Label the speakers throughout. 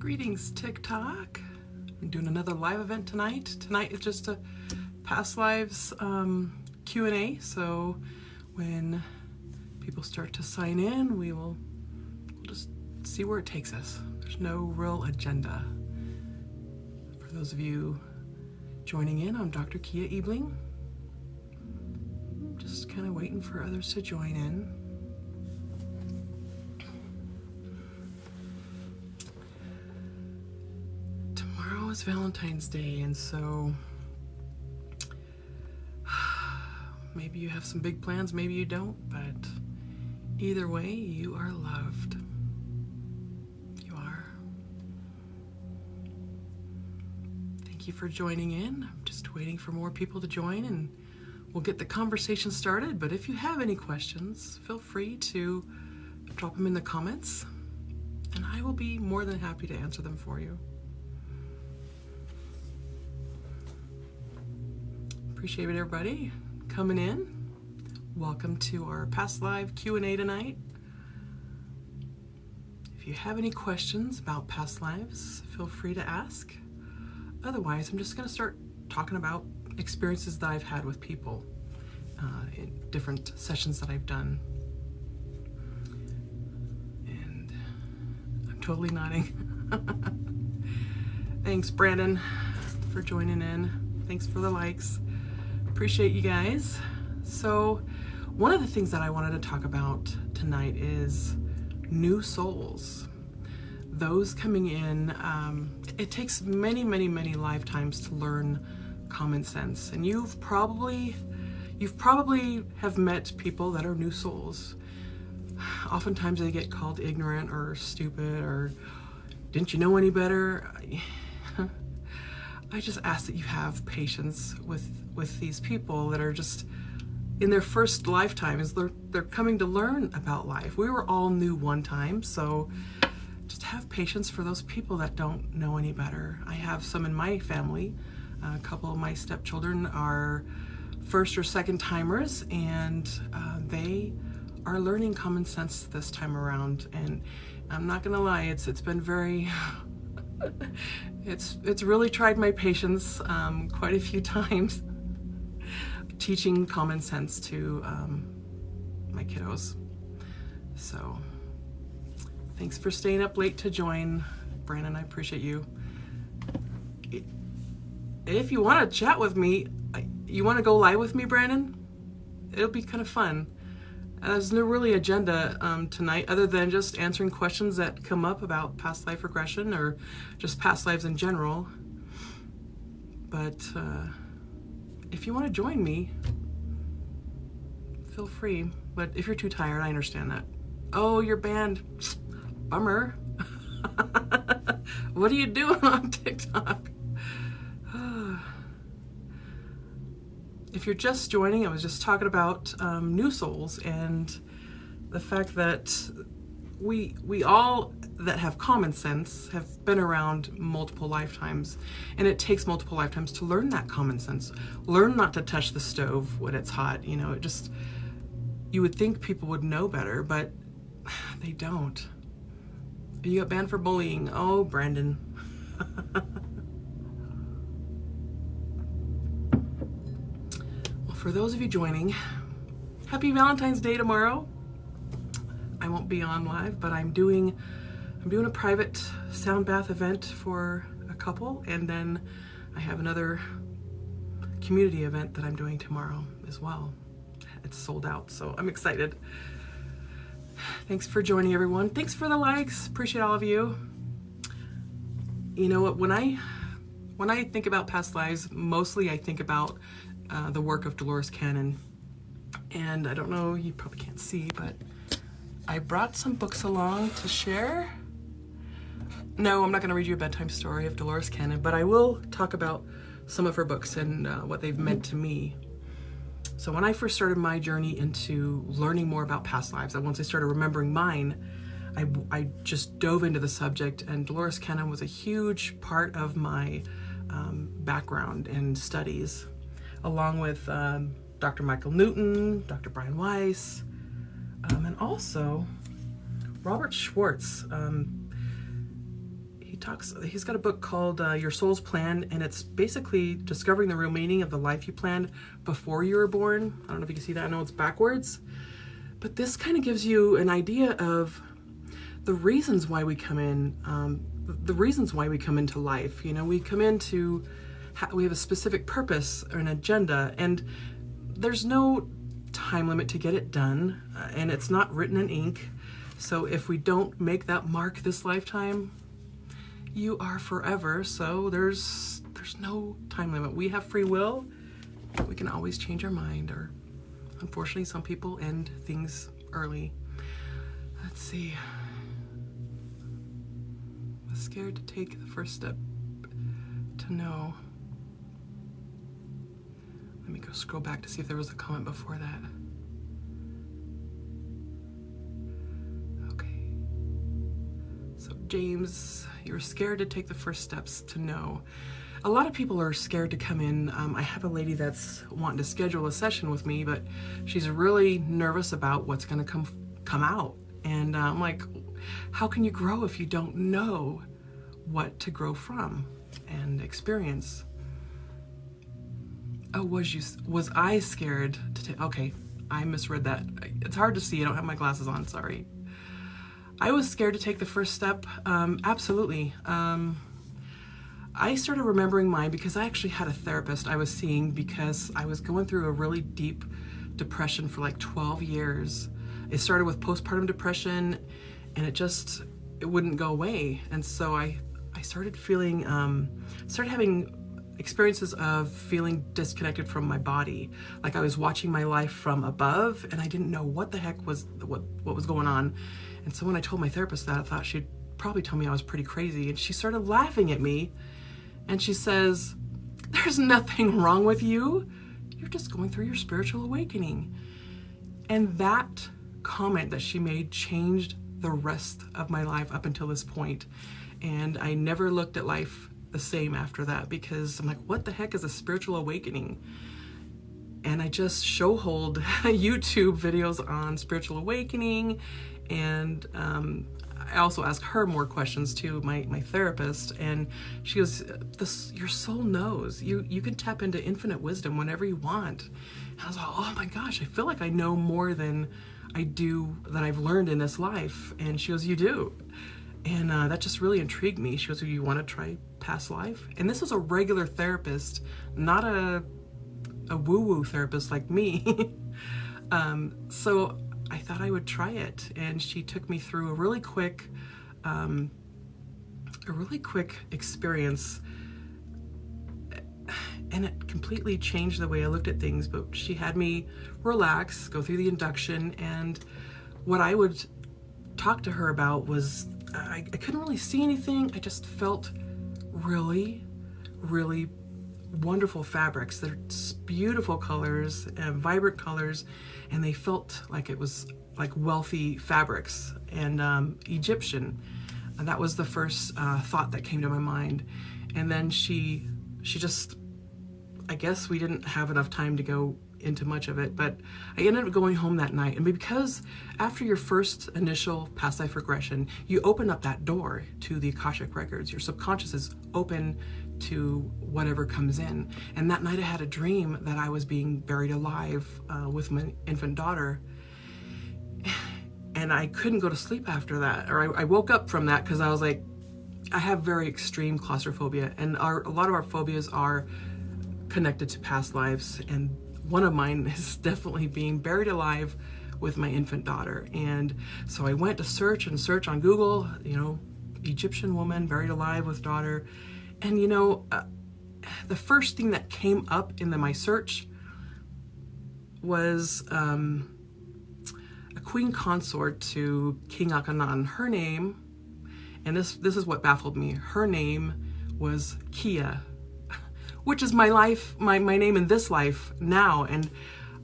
Speaker 1: Greetings, TikTok. I'm doing another live event tonight. Tonight is just a past lives Q&A, so when people start to sign in, we'll just see where it takes us. There's no real agenda. For those of you joining in, I'm Dr. Cija Ebeling. Just kind of waiting for others to join in. Tomorrow is Valentine's Day, and so maybe you have some big plans, maybe you don't, but either way, you are loved. You are. Thank you for joining in. I'm just waiting for more people to join and we'll get the conversation started. But if you have any questions, feel free to drop them in the comments and I will be more than happy to answer them for you. Appreciate it, everybody coming in. Welcome to our past live Q&A tonight. If you have any questions about past lives, feel free to ask. Otherwise, I'm just going to start talking about experiences that I've had with people in different sessions that I've done. And I'm totally nodding. Thanks, Brandon, for joining in. Thanks for the likes. Appreciate you guys. So one of the things that I wanted to talk about tonight is new souls. Those coming in, it takes many lifetimes to learn common sense. And you've probably have met people that are new souls. Oftentimes they get called ignorant or stupid or didn't you know any better? I just ask that you have patience with these people that are just in their first lifetimes. They're coming to learn about life. We were all new one time, so just have patience for those people that don't know any better. I have some in my family. A couple of my stepchildren are first or second timers, and they are learning common sense this time around. And I'm not gonna lie, it's been very it's really tried my patience quite a few times teaching common sense to my kiddos. So thanks for staying up late to join, Brandon. I appreciate you. If you want to chat with me, you want to go live with me, Brandon, it'll be kind of fun. There's no really agenda tonight other than just answering questions that come up about past life regression or just past lives in general. But if you want to join me, feel free. But if you're too tired, I understand that. Oh, you're banned. Bummer. What are you doing on TikTok? If you're just joining, I was just talking about new souls and the fact that we all that have common sense have been around multiple lifetimes, and it takes multiple lifetimes to learn that common sense. Learn not to touch the stove when it's hot. You know, you would think people would know better, but they don't. You got banned for bullying. Oh, Brandon. For those of you joining, happy Valentine's Day tomorrow. I won't be on live, but I'm doing a private sound bath event for a couple, and then I have another community event that I'm doing tomorrow as well. It's sold out, so I'm excited. Thanks for joining, everyone. Thanks for the likes. Appreciate all of you. You know what? When I think about past lives, mostly I think about the work of Dolores Cannon. And I don't know, you probably can't see, but I brought some books along to share. No, I'm not going to read you a bedtime story of Dolores Cannon, but I will talk about some of her books and what they've meant to me. So when I first started my journey into learning more about past lives, once I started remembering mine, I just dove into the subject, and Dolores Cannon was a huge part of my background and studies, along with Dr. Michael Newton, Dr. Brian Weiss, and also Robert Schwartz. He he's got a book called Your Soul's Plan, and it's basically discovering the real meaning of the life you planned before you were born. I don't know if you can see that. I know it's backwards, but this kind of gives you an idea of the reasons why we come in, the reasons why we come into life. You know, we come into, we have a specific purpose or an agenda, and there's no time limit to get it done, and it's not written in ink. So if we don't make that mark this lifetime, you are forever. So there's no time limit. We have free will. We can always change our mind, or unfortunately some people end things early. Let's see. I'm scared to take the first step to know. Let me go scroll back to see if there was a comment before that. Okay. So James, you're scared to take the first steps to know. A lot of people are scared to come in. I have a lady that's wanting to schedule a session with me, but she's really nervous about what's going to come out. And I'm like, how can you grow if you don't know what to grow from and experience? Oh, was I scared to take? Okay, I misread that. It's hard to see. I don't have my glasses on. Sorry. I was scared to take the first step. Absolutely. I started remembering mine because I actually had a therapist I was seeing because I was going through a really deep depression for like 12 years. It started with postpartum depression, and it wouldn't go away. And so I started feeling, started having experiences of feeling disconnected from my body. Like I was watching my life from above, and I didn't know what the heck was, what was going on. And so when I told my therapist that, I thought she'd probably tell me I was pretty crazy. And she started laughing at me, and she says, "There's nothing wrong with you. You're just going through your spiritual awakening." And that comment that she made changed the rest of my life up until this point. And I never looked at life the same after that, because I'm like, what the heck is a spiritual awakening? And I just hold YouTube videos on spiritual awakening, and I also ask her more questions too, my therapist, and she goes, your soul knows. You can tap into infinite wisdom whenever you want. And I was like, oh my gosh, I feel like I know more than I've learned in this life. And she goes, you do. And that just really intrigued me. She goes, you want to try past life? And this was a regular therapist, not a woo-woo therapist like me. So I thought I would try it. And she took me through a really quick experience. And it completely changed the way I looked at things. But she had me relax, go through the induction. And what I would talk to her about was, I couldn't really see anything. I just felt really, really wonderful fabrics. They're beautiful colors and vibrant colors, and they felt like it was like wealthy fabrics and Egyptian. And that was the first thought that came to my mind. And then she just, I guess we didn't have enough time to go into much of it, but I ended up going home that night. And because after your first initial past life regression, you open up that door to the Akashic records. Your subconscious is open to whatever comes in. And that night I had a dream that I was being buried alive with my infant daughter. And I couldn't go to sleep after that. Or I woke up from that because I was like, I have very extreme claustrophobia, and a lot of our phobias are connected to past lives. And one of mine is definitely being buried alive with my infant daughter. And so I went to search on Google, Egyptian woman buried alive with daughter. And the first thing that came up in my search was a queen consort to King Akhenaten. Her name, and this is what baffled me, her name was Cija, which is my life, my name in this life now. And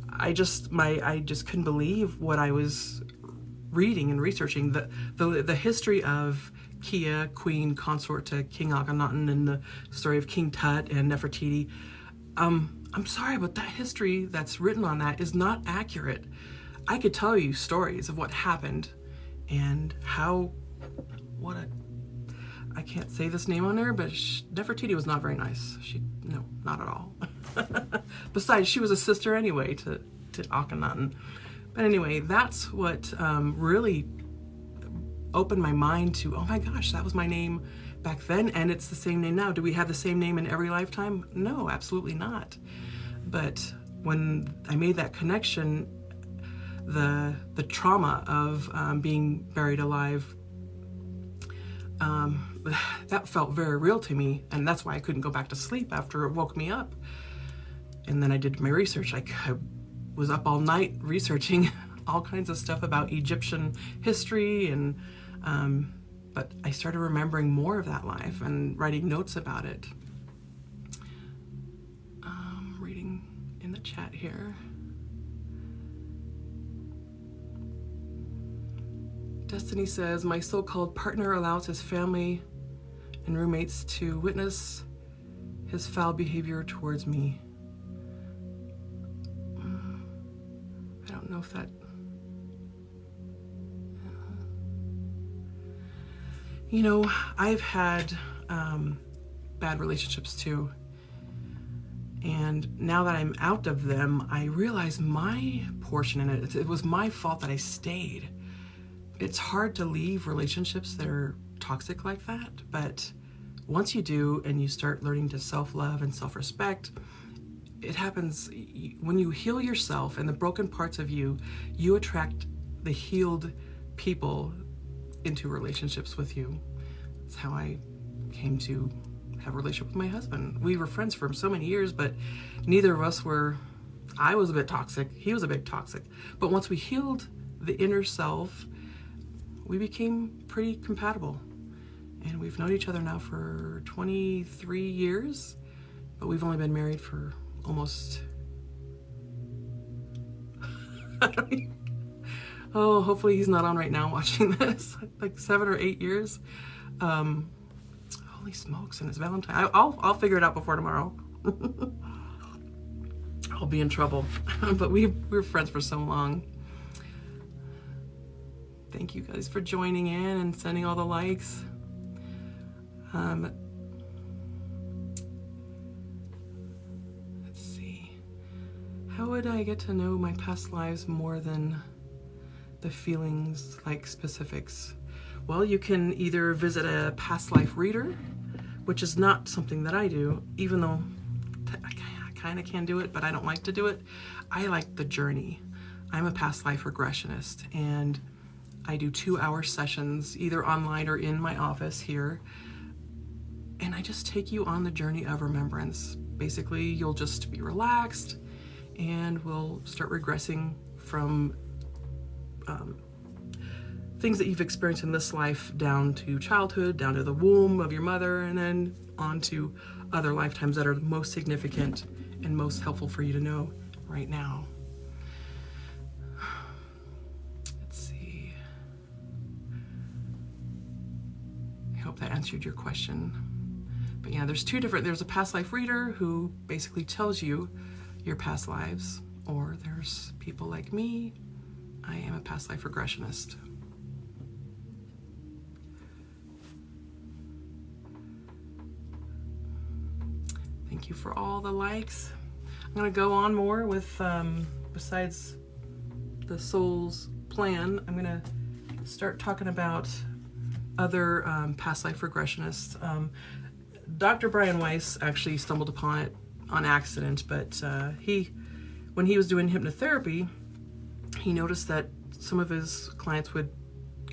Speaker 1: I just couldn't believe what I was reading and researching. The history of Cija, queen consort to King Akhenaten, and the story of King Tut and Nefertiti. I'm sorry, but that history that's written on that is not accurate. I could tell you stories of what happened and how, I can't say this name on there, but Nefertiti was not very nice. No, not at all. Besides, she was a sister anyway to Akhenaten. But anyway, that's what really opened my mind to, oh my gosh, that was my name back then, and it's the same name now. Do we have the same name in every lifetime? No, absolutely not. But when I made that connection, the trauma of being buried alive, that felt very real to me, and that's why I couldn't go back to sleep after it woke me up. And then I did my research. I was up all night researching all kinds of stuff about Egyptian history, and but I started remembering more of that life and writing notes about it. Reading in the chat here. Destiny says, my so-called partner allows his family and roommates to witness his foul behavior towards me. I don't know if that... You know, I've had bad relationships too. And now that I'm out of them, I realize my portion in it. It was my fault that I stayed. It's hard to leave relationships that are toxic like that, but once you do and you start learning to self-love and self-respect, it happens when you heal yourself and the broken parts of you, you attract the healed people into relationships with you. That's how I came to have a relationship with my husband. We were friends for so many years, but neither of us were, I was a bit toxic, he was a bit toxic. But once we healed the inner self, we became pretty compatible. And we've known each other now for 23 years, but we've only been married for almost, oh, hopefully he's not on right now watching this, like 7 or 8 years. Holy smokes, and it's Valentine. I'll figure it out before tomorrow. I'll be in trouble. But we were friends for so long. Thank you guys for joining in and sending all the likes. Let's see. How would I get to know my past lives more than the feelings, like specifics? Well, you can either visit a past life reader, which is not something that I do, even though I kind of can do it, but I don't like to do it. I like the journey. I'm a past life regressionist, and I do 2-hour sessions, either online or in my office here. And I just take you on the journey of remembrance. Basically, you'll just be relaxed and we'll start regressing from things that you've experienced in this life down to childhood, down to the womb of your mother, and then on to other lifetimes that are the most significant and most helpful for you to know right now. That answered your question. But yeah, there's a past life reader who basically tells you your past lives, or there's people like me. I am a past life regressionist. Thank you for all the likes. I'm gonna go on more with, besides the soul's plan, I'm gonna start talking about other past life regressionists. Dr. Brian Weiss actually stumbled upon it on accident, but when he was doing hypnotherapy, he noticed that some of his clients would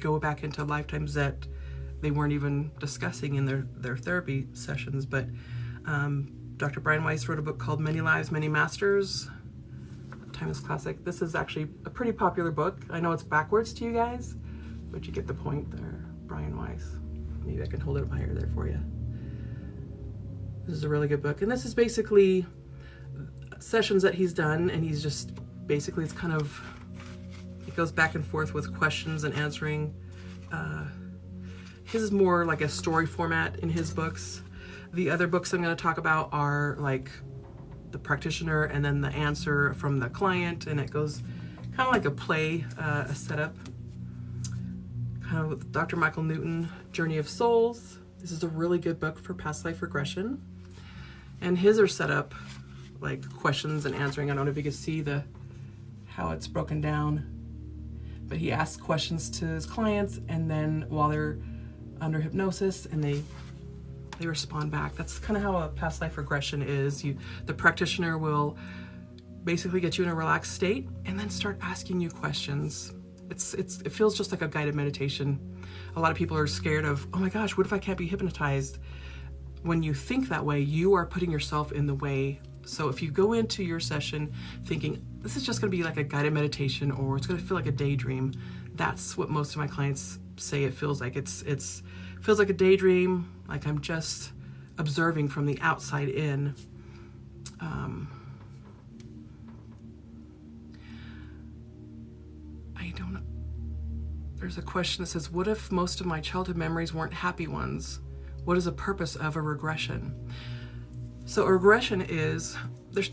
Speaker 1: go back into lifetimes that they weren't even discussing in their therapy sessions. But Dr. Brian Weiss wrote a book called Many Lives, Many Masters, timeless classic. This is actually a pretty popular book. I know it's backwards to you guys, but you get the point there. Brian Weiss. Maybe I can hold it up higher there for you. This is a really good book. And this is basically sessions that he's done, and he's just basically, it's kind of, it goes back and forth with questions and answering. His is more like a story format in his books. The other books I'm going to talk about are like the practitioner and then the answer from the client, and it goes kind of like a play, a setup. Kind of with Dr. Michael Newton, Journey of Souls, This is a really good book for past life regression. And his are set up like questions and answering. I don't know if you can see how it's broken down, but he asks questions to his clients, and then while they're under hypnosis, and they respond back. That's kind of how a past life regression is. The practitioner will basically get you in a relaxed state and then start asking you questions. It feels just like a guided meditation. A lot of people are scared of, oh my gosh, what if I can't be hypnotized? When you think that way, you are putting yourself in the way. So if you go into your session thinking, this is just going to be like a guided meditation, or it's going to feel like a daydream, that's what most of my clients say it feels like. It feels like a daydream, like I'm just observing from the outside in. I don't know. There's a question that says, what if most of my childhood memories weren't happy ones? What is the purpose of a regression? So a regression is, there's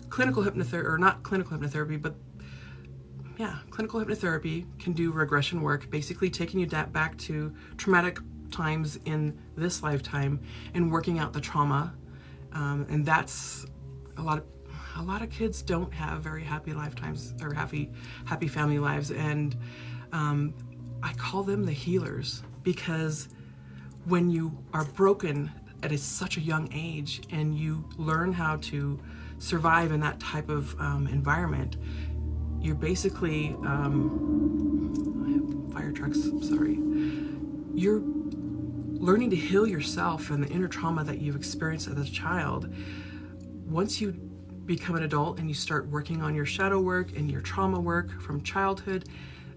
Speaker 1: clinical hypnotherapy, or not clinical hypnotherapy, but yeah, clinical hypnotherapy can do regression work, basically taking you back to traumatic times in this lifetime and working out the trauma. And that's a lot of kids don't have very happy lifetimes or happy family lives. And I call them the healers, because when you are broken at such a young age and you learn how to survive in that type of environment, you're basically, fire trucks, sorry. You're learning to heal yourself and the inner trauma that you've experienced as a child. Once you become an adult and you start working on your shadow work and your trauma work from childhood,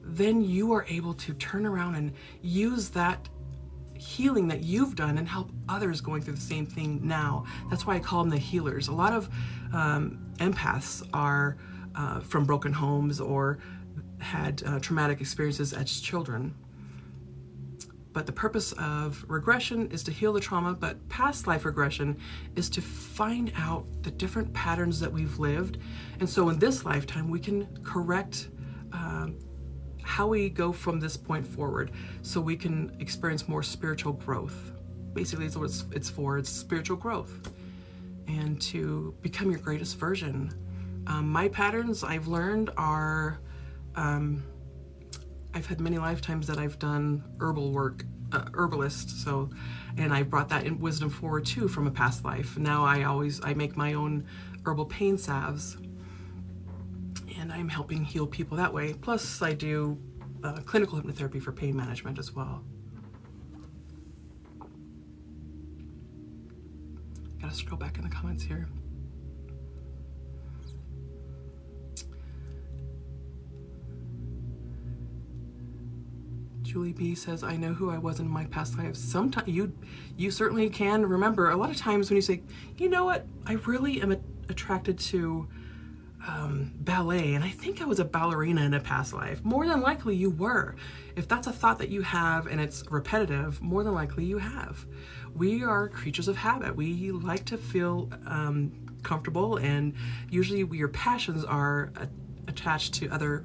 Speaker 1: then you are able to turn around and use that healing that you've done and help others going through the same thing now. That's why I call them the healers. A lot of empaths are from broken homes or had traumatic experiences as children. But the purpose of regression is to heal the trauma, but past life regression is to find out the different patterns that we've lived. And so in this lifetime, we can correct how we go from this point forward, so we can experience more spiritual growth. Basically, it's what it's for. It's spiritual growth and to become your greatest version. My patterns I've learned are, I've had many lifetimes that I've done herbal work, herbalist. So, and I brought that in wisdom forward too from a past life. Now I make my own herbal pain salves, and I'm helping heal people that way. Plus I do clinical hypnotherapy for pain management as well. Gotta scroll back in the comments here. Julie B says, I know who I was in my past lives. Sometimes you certainly can remember. A lot of times when you say, you know what, I really am attracted to ballet, and I think I was a ballerina in a past life. More than likely you were. If that's a thought that you have and it's repetitive, more than likely you have. We are creatures of habit. We like to feel comfortable, and usually your passions are attached to other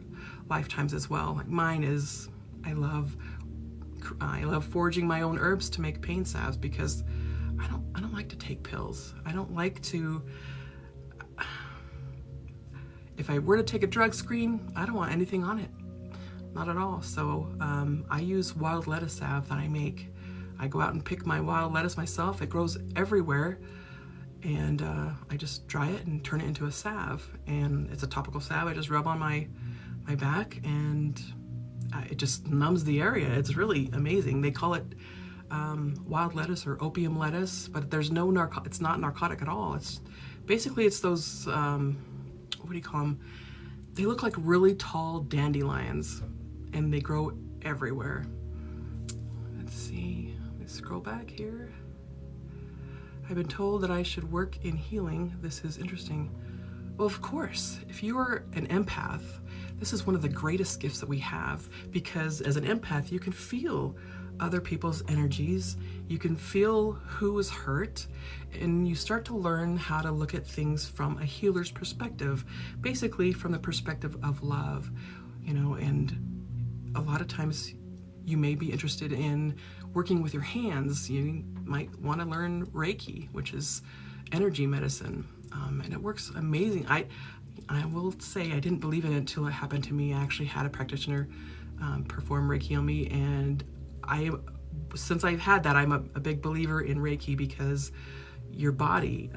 Speaker 1: lifetimes as well. Like mine is, I love foraging my own herbs to make pain salves, because I don't like to take pills. I don't like to. If I were to take a drug screen, I don't want anything on it, not at all. So I use wild lettuce salve that I make. I go out and pick my wild lettuce myself. It grows everywhere, and I just dry it and turn it into a salve. And it's a topical salve. I just rub on my back, and it just numbs the area. It's really amazing. They call it wild lettuce or opium lettuce, but there's no it's not narcotic at all. It's basically, it's those, what do you call them? They look like really tall dandelions, and they grow everywhere. Let's see, let me scroll back here. I've been told that I should work in healing. This is interesting. Well, of course, if you are an empath, this is one of the greatest gifts that we have, because as an empath, you can feel other people's energies, you can feel who is hurt, and you start to learn how to look at things from a healer's perspective, basically from the perspective of love, you know. And a lot of times you may be interested in working with your hands. You might want to learn Reiki, which is energy medicine, and it works amazing. I will say I didn't believe in it until it happened to me. I actually had a practitioner perform Reiki on me, and since I've had that, I'm a big believer in Reiki, because your body,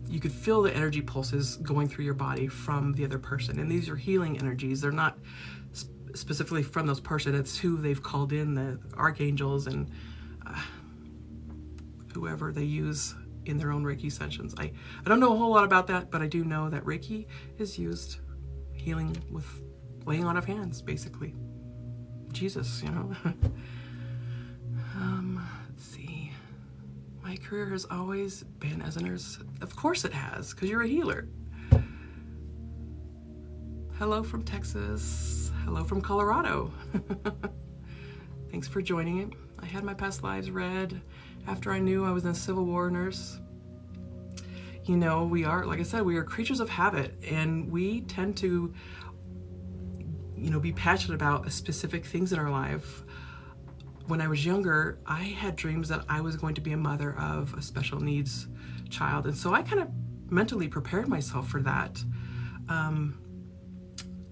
Speaker 1: you could feel the energy pulses going through your body from the other person, and these are healing energies. They're not specifically from those person, it's who they've called in, the archangels and whoever they use in their own Reiki sessions. I don't know a whole lot about that, but I do know that Reiki is used healing with laying on of hands, basically. Jesus, you know. Let's see. My career has always been as a nurse. Of course it has, because you're a healer. Hello from Texas. Hello from Colorado. Thanks for joining it. I had my past lives read after I knew I was a Civil War nurse. You know, we are, like I said, we are creatures of habit, and we tend to, you know, be passionate about specific things in our life. When I was younger, I had dreams that I was going to be a mother of a special needs child, and so I kind of mentally prepared myself for that.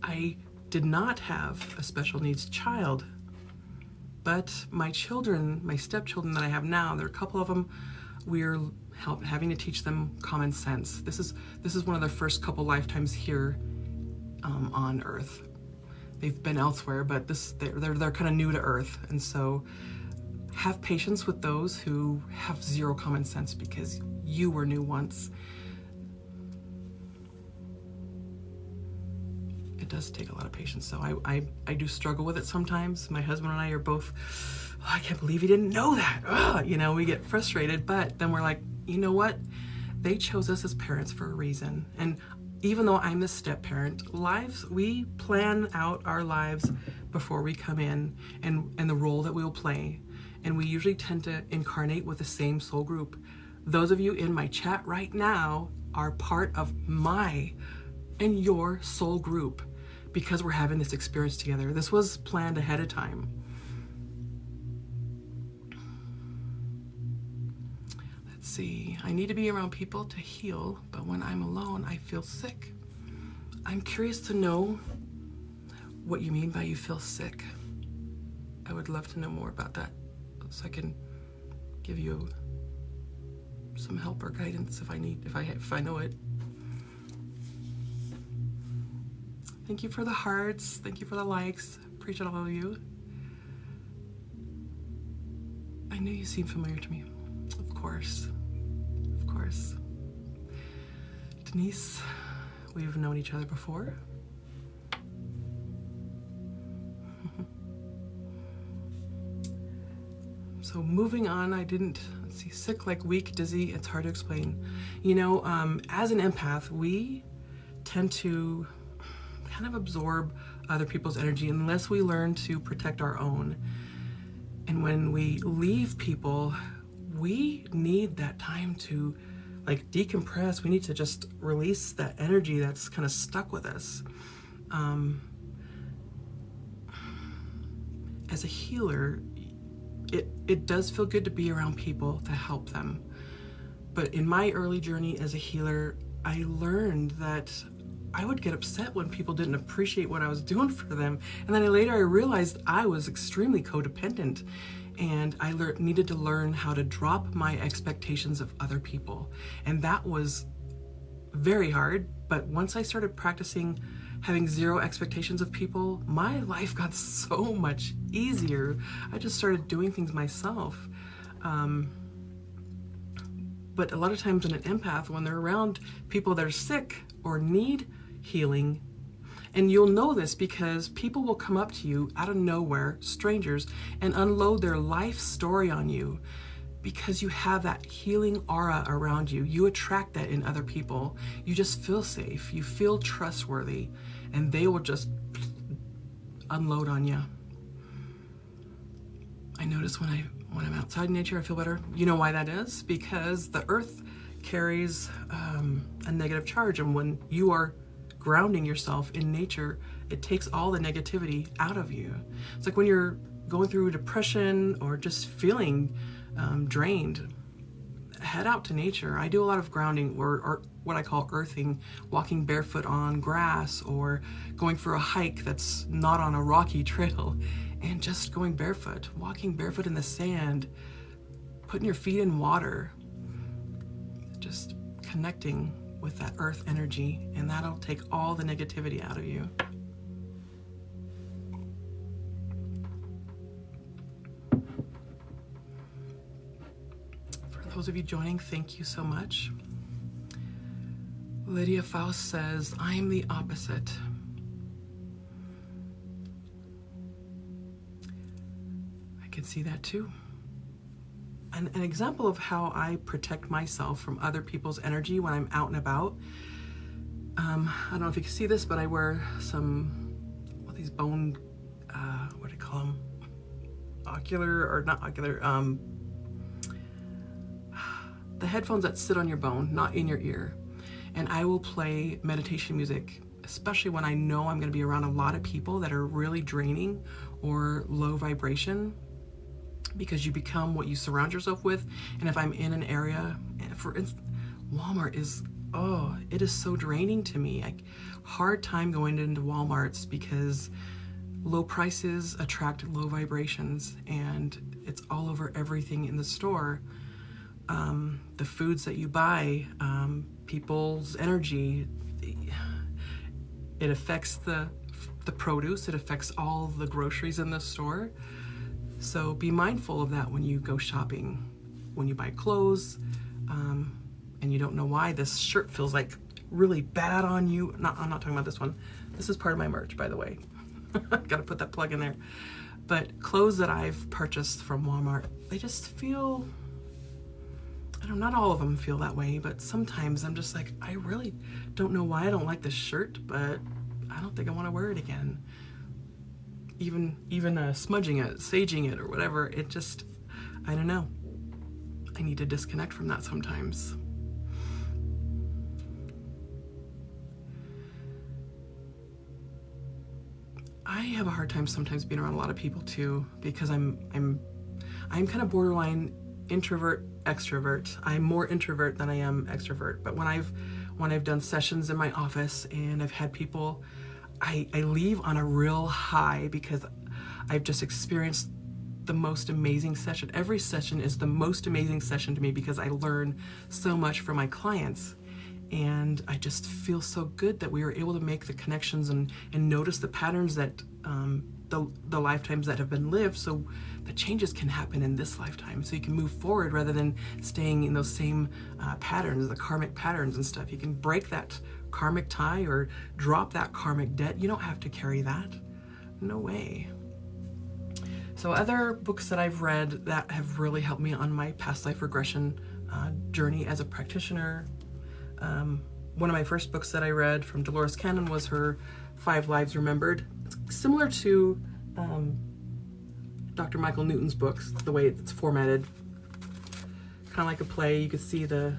Speaker 1: I did not have a special needs child, but my children, my stepchildren that I have now, there are a couple of them, we're having to teach them common sense. This is one of their first couple lifetimes here on Earth. They've been elsewhere, but they're kind of new to Earth, and so have patience with those who have zero common sense, because you were new once. It does take a lot of patience, so I do struggle with it sometimes. My husband and I are both, oh, I can't believe he didn't know that. Ugh, you know, we get frustrated, but then we're like, you know what? They chose us as parents for a reason. And even though I'm the step parent, we plan out our lives before we come in, and the role that we will play. And we usually tend to incarnate with the same soul group. Those of you in my chat right now are part of my and your soul group, because we're having this experience together. This was planned ahead of time. Let's see. I need to be around people to heal, but when I'm alone, I feel sick. I'm curious to know what you mean by you feel sick. I would love to know more about that, so I can give you some help or guidance if I know it. Thank you for the hearts. Thank you for the likes. Appreciate all of you. I knew you seemed familiar to me. Of course. Of course. Denise, we've known each other before. So moving on, let's see, sick, like weak, dizzy, it's hard to explain. You know, as an empath, we tend to kind of absorb other people's energy unless we learn to protect our own. And when we leave people, we need that time to like decompress. We need to just release that energy that's kind of stuck with us. As a healer, it does feel good to be around people to help them. But in my early journey as a healer, I learned that I would get upset when people didn't appreciate what I was doing for them. And then later I realized I was extremely codependent, and I needed to learn how to drop my expectations of other people. And that was very hard, but once I started practicing having zero expectations of people, my life got so much easier. I just started doing things myself. But a lot of times in an empath, when they're around people that are sick or need healing, and you'll know this because people will come up to you out of nowhere, strangers, and unload their life story on you because you have that healing aura around you. You attract that in other people. You just feel safe, you feel trustworthy, and they will just unload on you. I notice when I'm outside in nature, I feel better. You know why that is? Because the earth carries a negative charge, and when you are grounding yourself in nature, it takes all the negativity out of you. It's like when you're going through depression or just feeling drained, head out to nature. I do a lot of grounding or what I call earthing, walking barefoot on grass or going for a hike that's not on a rocky trail and just going barefoot, walking barefoot in the sand, putting your feet in water, just connecting with that earth energy, and that'll take all the negativity out of you. For those of you joining, thank you so much. Lydia Faust says, I'm the opposite. I can see that too. An example of how I protect myself from other people's energy when I'm out and about. I don't know if you can see this, but I wear some, what these bone, what do you call them? Ocular, or not ocular, the headphones that sit on your bone, not in your ear. And I will play meditation music, especially when I know I'm going to be around a lot of people that are really draining or low vibration, because you become what you surround yourself with. And if I'm in an area, for instance, Walmart is, oh, it is so draining to me. Hard time going into Walmarts because low prices attract low vibrations, and it's all over everything in the store. The foods that you buy, people's energy, it affects the produce, it affects all the groceries in the store. So be mindful of that when you go shopping, when you buy clothes, and you don't know why this shirt feels like really bad on you. I'm not talking about this one. This is part of my merch, by the way. Gotta put that plug in there. But clothes that I've purchased from Walmart, they just feel, I don't know, not all of them feel that way, but sometimes I'm just like, I really don't know why I don't like this shirt, but I don't think I want to wear it again. Even smudging it, saging it, or whatever, it just, I don't know. I need to disconnect from that sometimes. I have a hard time sometimes being around a lot of people too, because I'm kind of borderline introvert extrovert. I'm more introvert than I am extrovert. But when I've done sessions in my office and I've had people, I leave on a real high because I've just experienced the most amazing session. Every session is the most amazing session to me because I learn so much from my clients. And I just feel so good that we were able to make the connections and notice the patterns that the lifetimes that have been lived, so the changes can happen in this lifetime. So you can move forward rather than staying in those same patterns, the karmic patterns and stuff. You can break that karmic tie or drop that karmic debt. You don't have to carry that. No way. So other books that I've read that have really helped me on my past life regression journey as a practitioner. One of my first books that I read from Dolores Cannon was her 5 Lives Remembered. It's similar to Dr. Michael Newton's books, the way it's formatted. Kind of like a play. You can see it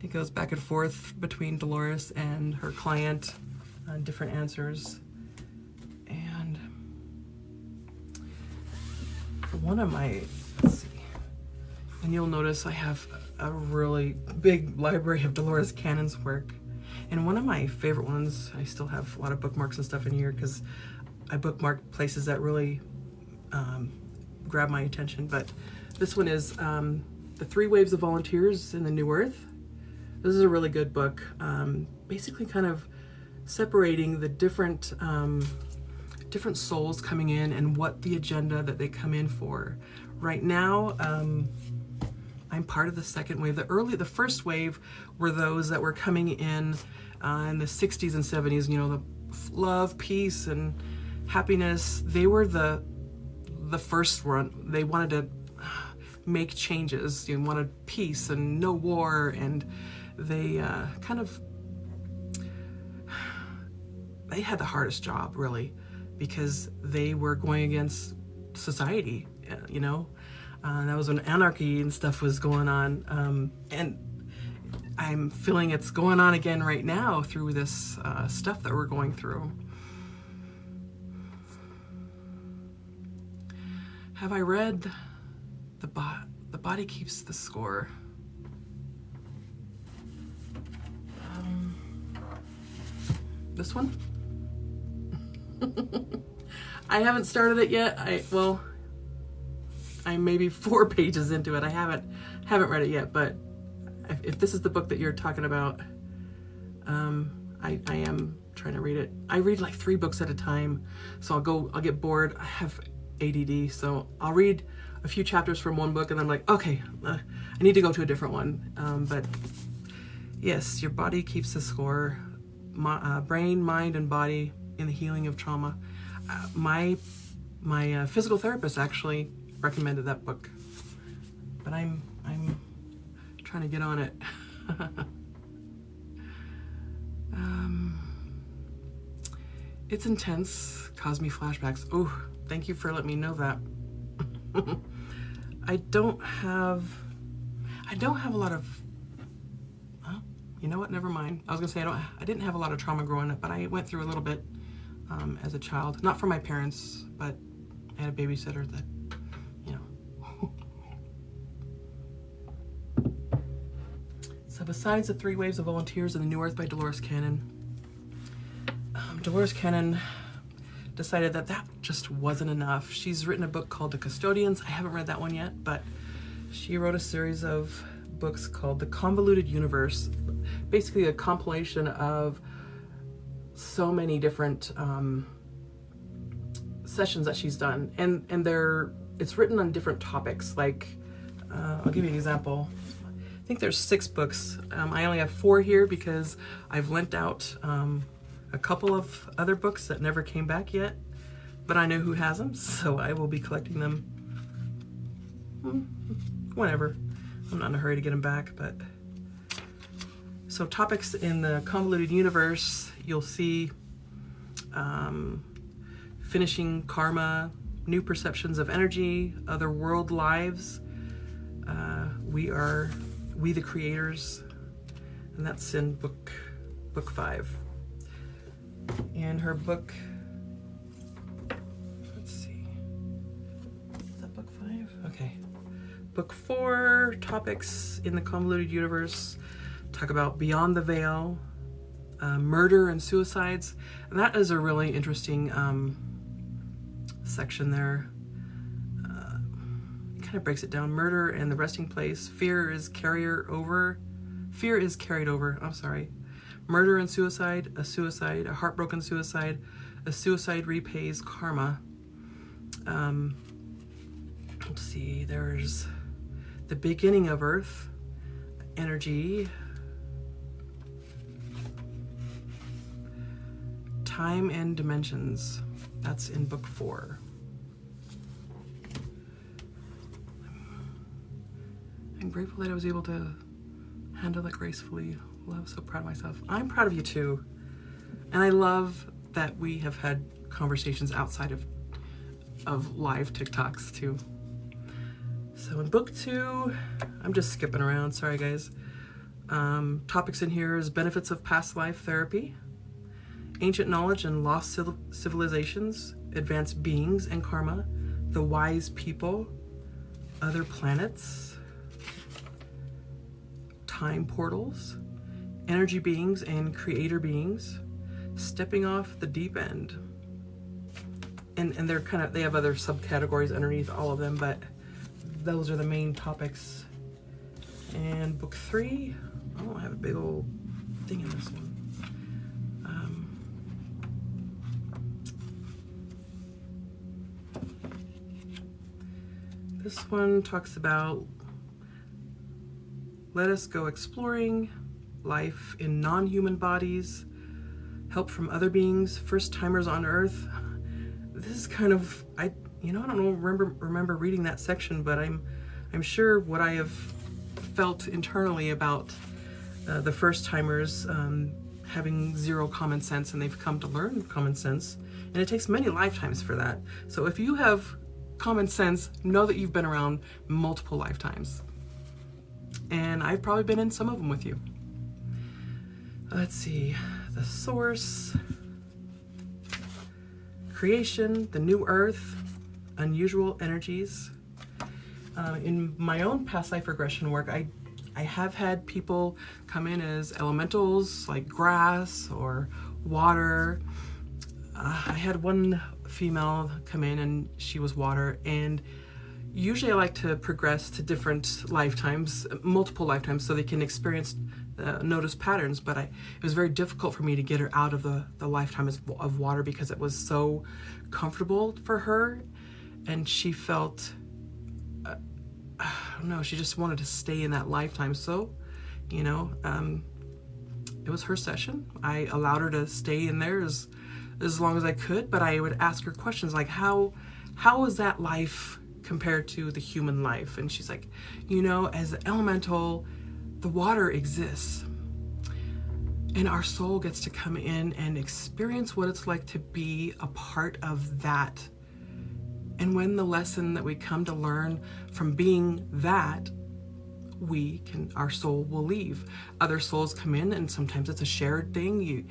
Speaker 1: goes back and forth between Dolores and her client on different answers. And one of my, let's see, and you'll notice I have a really big library of Dolores Cannon's work. And one of my favorite ones, I still have a lot of bookmarks and stuff in here because I bookmark places that really grab my attention. But this one is The 3 Waves of Volunteers in the New Earth. This is a really good book, basically kind of separating the different souls coming in and what the agenda that they come in for. Right now, I'm part of the second wave. The first wave were those that were coming in the 60s and 70s, you know, the love, peace, and happiness. They were the first one. They wanted to make changes. They wanted peace and no war, and they they had the hardest job, really, because they were going against society, you know. That was when anarchy and stuff was going on, and I'm feeling it's going on again right now through this stuff that we're going through. Have I read The Body Keeps the Score? This one? I haven't started it yet. I'm maybe 4 pages into it. I haven't read it yet, but if this is the book that you're talking about, I am trying to read it. I read like 3 books at a time, so I'll get bored. I have ADD, so I'll read a few chapters from one book and I'm like, okay, I need to go to a different one. But yes, your body keeps the score. Brain, mind, and body in the healing of trauma. My physical therapist actually recommended that book, but I'm trying to get on it. It's intense. Caused me flashbacks. Oh, thank you for letting me know that. I don't have a lot of. You know what? Never mind. I was gonna say I didn't have a lot of trauma growing up, but I went through a little bit as a child. Not from my parents, but I had a babysitter that, you know. So besides the 3 Waves of Volunteers and the New Earth by Dolores Cannon, Dolores Cannon decided that just wasn't enough. She's written a book called The Custodians. I haven't read that one yet, but she wrote a series of books called The Convoluted Universe, basically a compilation of so many different sessions that she's done, and it's written on different topics. Like I'll give you an example. I think there's 6 books. I only have 4 here because I've lent out a couple of other books that never came back yet, but I know who has them, so I will be collecting them whenever. I'm not in a hurry to get them back, but so topics in the Convoluted Universe, you'll see finishing karma, new perceptions of energy, other world lives, we the creators, and that's in book 5. And her book, let's see, is that book 5? Okay. Book 4, topics in the Convoluted Universe, talk about Beyond the Veil, murder and suicides. And that is a really interesting section there. It kind of breaks it down. Murder and the resting place. Fear is carried over. I'm sorry. Murder and suicide, a heartbroken suicide, a suicide repays karma. Let's see, there's the beginning of Earth, energy, time and dimensions. That's in book 4. I'm grateful that I was able to handle it gracefully. I'm so proud of myself. I'm proud of you too. And I love that we have had conversations outside of live TikToks too. So in book 2, I'm just skipping around, sorry guys. Topics in here is benefits of past life therapy, ancient knowledge and lost civilizations, advanced beings and karma, the wise people, other planets, time portals, energy beings and creator beings, stepping off the deep end. And they have other subcategories underneath all of them, but those are the main topics. And book 3, oh, I have a big old thing in this one. This one talks about let us go exploring life in non-human bodies, help from other beings, first timers on Earth. This is kind of, I don't remember reading that section, but I'm sure what I have felt internally about the first timers having zero common sense, and they've come to learn common sense, and it takes many lifetimes for that. So if you have common sense, know that you've been around multiple lifetimes, and I've probably been in some of them with you. Let's see, the source, creation, the new earth, unusual energies. In my own past life regression work, I have had people come in as elementals like grass or water. I had one female come in and she was water, and usually I like to progress to different lifetimes, multiple lifetimes, so they can experience, notice patterns, but it was very difficult for me to get her out of the lifetime of water because it was so comfortable for her, and she felt, I don't know, she just wanted to stay in that lifetime. So, you know, it was her session. I allowed her to stay in there as long as I could, but I would ask her questions like, how is that life compared to the human life? And she's like, you know, as an elemental, the water exists, and our soul gets to come in and experience what it's like to be a part of that. And when the lesson that we come to learn from being that, our soul will leave. Other souls come in, and sometimes it's a shared thing.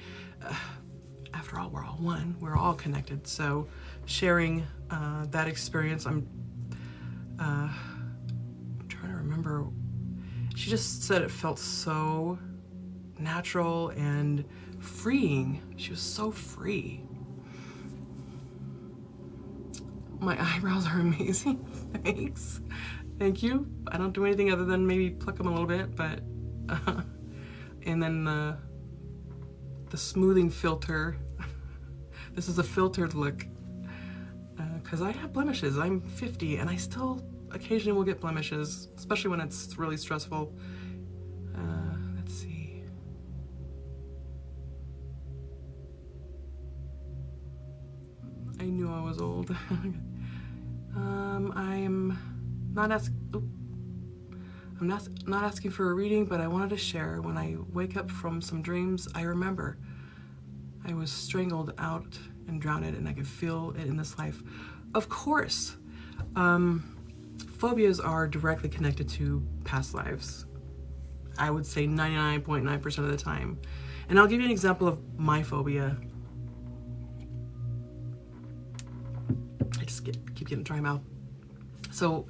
Speaker 1: After all, we're all one. We're all connected. So sharing that experience, I'm trying to remember. She just said it felt so natural and freeing. She was so free. My eyebrows are amazing. Thanks. Thank you. I don't do anything other than maybe pluck them a little bit, but and then the smoothing filter. This is a filtered look because I have blemishes. I'm 50 and I still occasionally will get blemishes, especially when it's really stressful. Let's see. I knew I was old. I'm not asking for a reading, but I wanted to share. When I wake up from some dreams, I remember I was strangled out and drowned, and I could feel it in this life. Of course, phobias are directly connected to past lives. I would say 99.9% of the time. And I'll give you an example of my phobia. I just keep getting dry mouth. So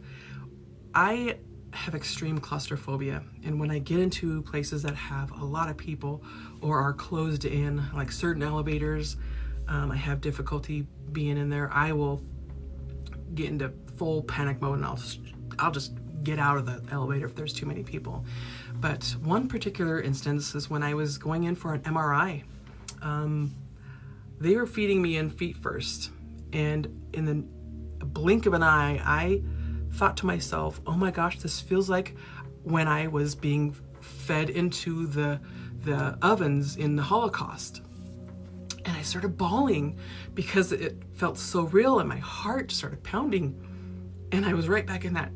Speaker 1: I have extreme claustrophobia, and when I get into places that have a lot of people or are closed in, like certain elevators, I have difficulty being in there. I will get into full panic mode, and I'll just get out of the elevator if there's too many people. But one particular instance is when I was going in for an MRI. They were feeding me in feet first, and in the blink of an eye, I thought to myself, oh my gosh, this feels like when I was being fed into the ovens in the Holocaust. And I started bawling because it felt so real, and my heart started pounding. And I was right back in that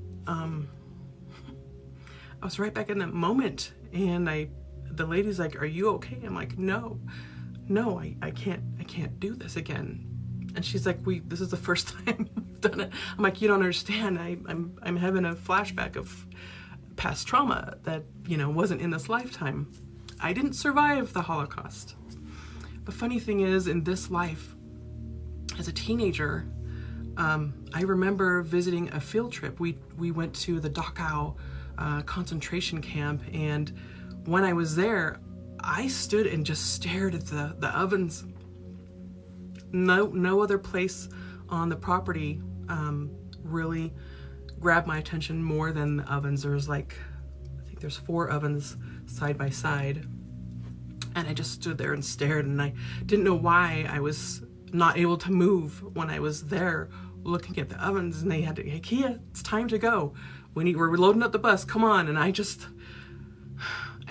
Speaker 1: moment. And the lady's like, are you okay? I'm like, no, I can't do this again. And she's like, this is the first time we've done it. I'm like, you don't understand. I'm having a flashback of past trauma that, wasn't in this lifetime. I didn't survive the Holocaust. The funny thing is, in this life, as a teenager, I remember visiting a field trip. We went to the Dachau concentration camp, and when I was there, I stood and just stared at the ovens. No other place on the property really grabbed my attention more than the ovens. There was I think there's 4 ovens side by side, and I just stood there and stared, and I didn't know why I was not able to move when I was there looking at the ovens. And they had to, hey Kia, it's time to go. We're loading up the bus, come on. And I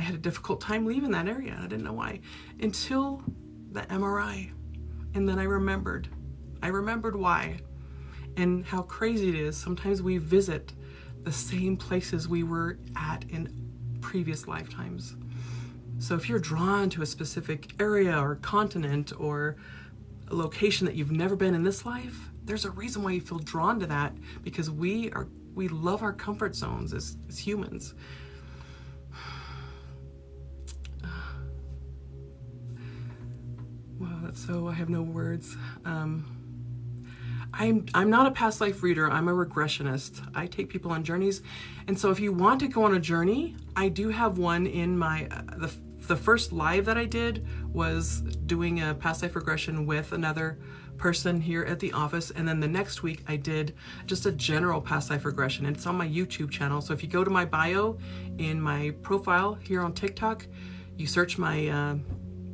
Speaker 1: had a difficult time leaving that area. I didn't know why until the MRI. And then I remembered why, and how crazy it is. Sometimes we visit the same places we were at in previous lifetimes. So if you're drawn to a specific area or continent or a location that you've never been in this life, there's a reason why you feel drawn to that, because we love our comfort zones as humans. Wow, so I have no words. I'm not a past life reader. I'm a regressionist. I take people on journeys. And so if you want to go on a journey, I do have one in my, the first live that I did was doing a past life regression with another person here at the office. And then the next week I did just a general past life regression. And it's on my YouTube channel. So if you go to my bio in my profile here on TikTok, you search my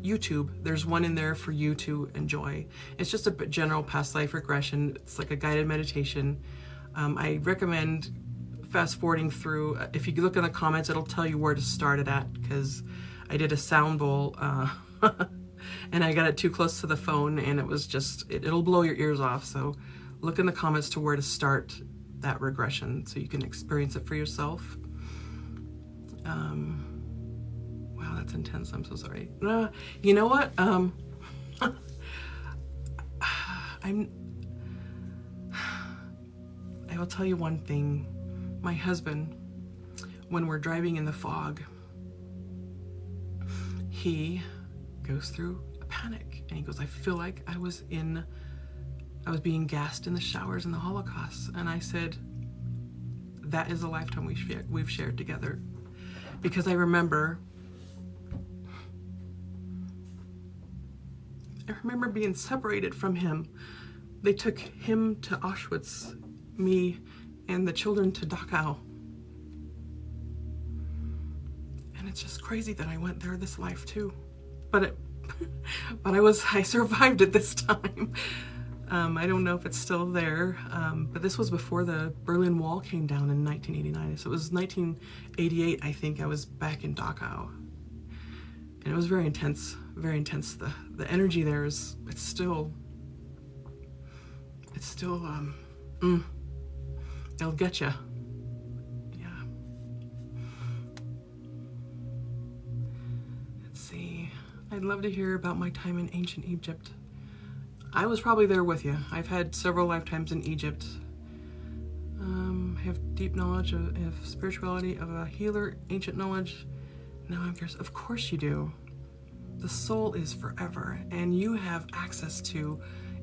Speaker 1: YouTube, there's one in there for you to enjoy. It's just a general past life regression. It's like a guided meditation. I recommend fast forwarding through. If you look in the comments, it'll tell you where to start it at, because I did a sound bowl and I got it too close to the phone, and it was just, it'll blow your ears off. So look in the comments to where to start that regression so you can experience it for yourself. Wow, that's intense. I'm so sorry. You know what? I will tell you one thing. My husband, when we're driving in the fog, he goes through a panic, and he goes, I feel like I was being gassed in the showers in the Holocaust. And I said, that is a lifetime we've shared together. Because I remember being separated from him. They took him to Auschwitz, me and the children to Dachau. And it's just crazy that I went there this life too. But I survived it this time. I don't know if it's still there, but this was before the Berlin Wall came down in 1989. So it was 1988, I think, I was back in Dachau. And it was very intense, very intense. The energy there is, it's still, it'll get you. Yeah. Let's see. I'd love to hear about my time in ancient Egypt. I was probably there with you. I've had several lifetimes in Egypt. I have deep knowledge of spirituality, of a healer, ancient knowledge. Now I'm curious. Of course you do. The soul is forever, and you have access to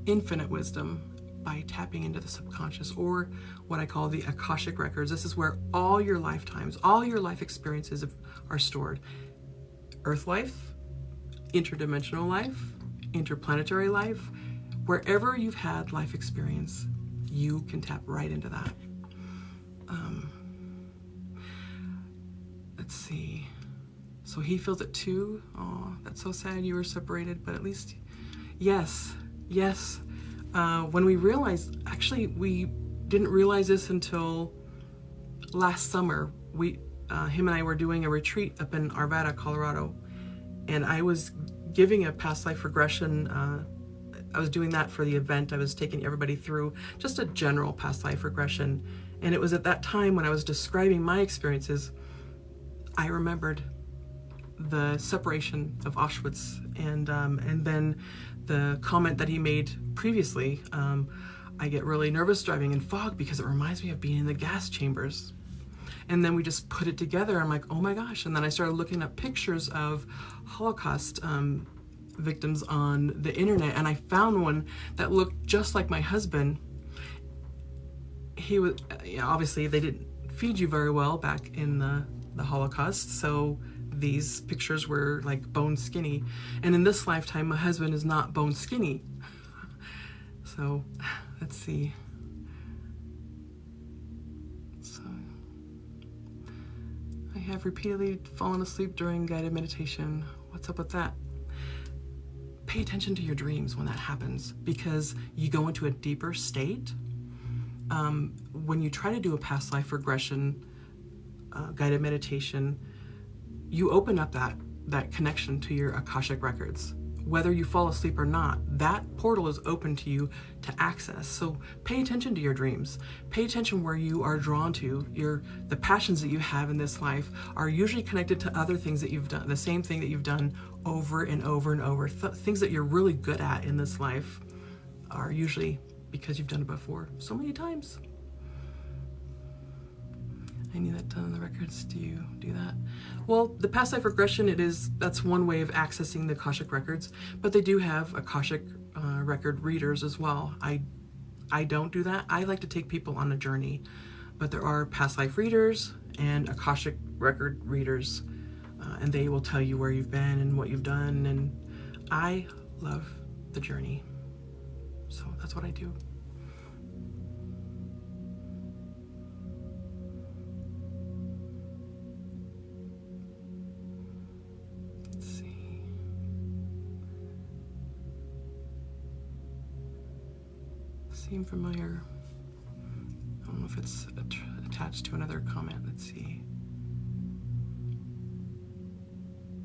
Speaker 1: infinite wisdom by tapping into the subconscious, or what I call the Akashic records. This is where all your lifetimes, all your life experiences are stored. Earth life, interdimensional life, interplanetary life. Wherever you've had life experience, you can tap right into that. Let's see. So he feels it too. Oh, that's so sad you were separated, but at least, yes. When we realized, actually, we didn't realize this until last summer. Him and I were doing a retreat up in Arvada, Colorado, and I was giving a past life regression. I was doing that for the event. I was taking everybody through just a general past life regression. And it was at that time when I was describing my experiences, I remembered the separation of Auschwitz, and then the comment that he made previously. I get really nervous driving in fog because it reminds me of being in the gas chambers. And then we just put it together. I'm like, oh my gosh. And then I started looking up pictures of Holocaust victims on the internet, and I found one that looked just like my husband. He was, obviously they didn't feed you very well back in the Holocaust, so these pictures were like bone skinny. And in this lifetime, my husband is not bone skinny. So let's see. So I have repeatedly fallen asleep during guided meditation. What's up with that? Pay attention to your dreams when that happens, because you go into a deeper state. When you try to do a past life regression, guided meditation, you open up that connection to your Akashic records. Whether you fall asleep or not, that portal is open to you to access. So pay attention to your dreams. Pay attention where you are drawn to. The passions that you have in this life are usually connected to other things that you've done, the same thing that you've done over and over and over. Things that you're really good at in this life are usually because you've done it before so many times. I need that done on the records. Do you do that? Well, the past life regression, that's one way of accessing the Akashic records, but they do have Akashic record readers as well. I I don't do that. I like to take people on a journey, but there are past life readers and Akashic record readers, and they will tell you where you've been and what you've done, and I love the journey. So that's what I do. Let's see. Seem familiar. I don't know if it's attached to another comment. Let's see.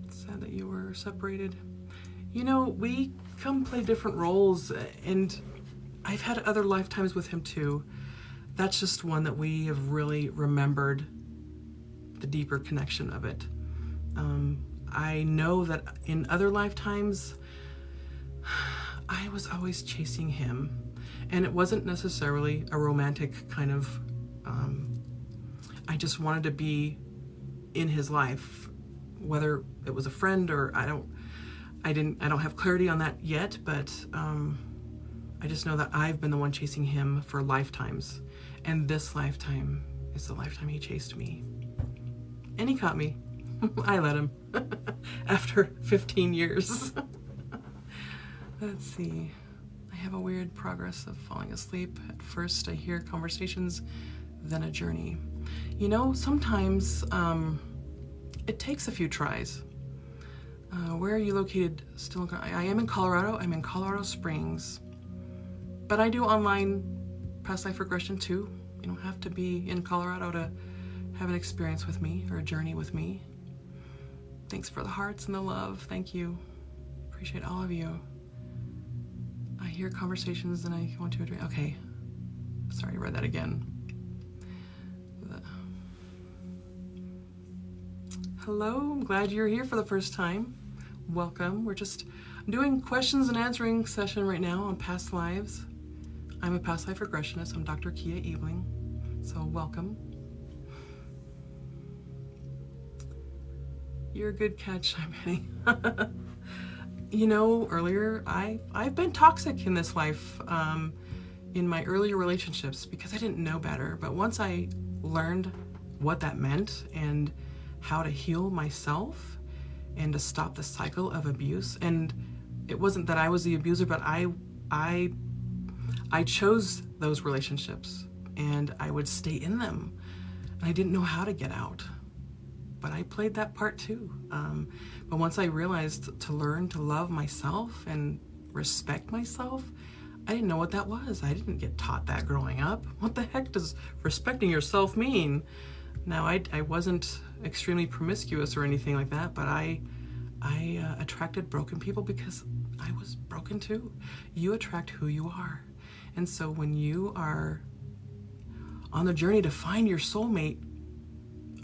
Speaker 1: It's sad that you were separated. You know, we come play different roles, and I've had other lifetimes with him too. That's just one that we have really remembered the deeper connection of it. I know that in other lifetimes, I was always chasing him, and it wasn't necessarily a romantic kind of, I just wanted to be in his life, whether it was a friend or I don't have clarity on that yet, but I just know that I've been the one chasing him for lifetimes, and this lifetime is the lifetime he chased me. And he caught me. I let him after 15 years. Let's see. I have a weird progress of falling asleep. At first I hear conversations, then a journey. You know, sometimes it takes a few tries. Where are you located? Still, I am in Colorado. I'm in Colorado Springs. But I do online past life regression too. You don't have to be in Colorado to have an experience with me or a journey with me. Thanks for the hearts and the love. Thank you. Appreciate all of you. I hear conversations and I want to address. Okay. Sorry, I read that again. Hello, I'm glad you're here for the first time. Welcome. We're just doing questions and answering session right now on past lives. I'm a past life regressionist. I'm Dr. Cija Ebeling. So welcome. You're a good catch, I'm Penny. You know, earlier, I've been toxic in this life, in my earlier relationships, because I didn't know better. But once I learned what that meant and how to heal myself and to stop the cycle of abuse, and it wasn't that I was the abuser, but I chose those relationships and I would stay in them, and I didn't know how to get out. But I played that part too. But once I realized to learn to love myself and respect myself, I didn't know what that was. I didn't get taught that growing up. What the heck does respecting yourself mean? Now, I wasn't extremely promiscuous or anything like that, but I attracted broken people because I was broken too. You attract who you are. And so when you are on the journey to find your soulmate,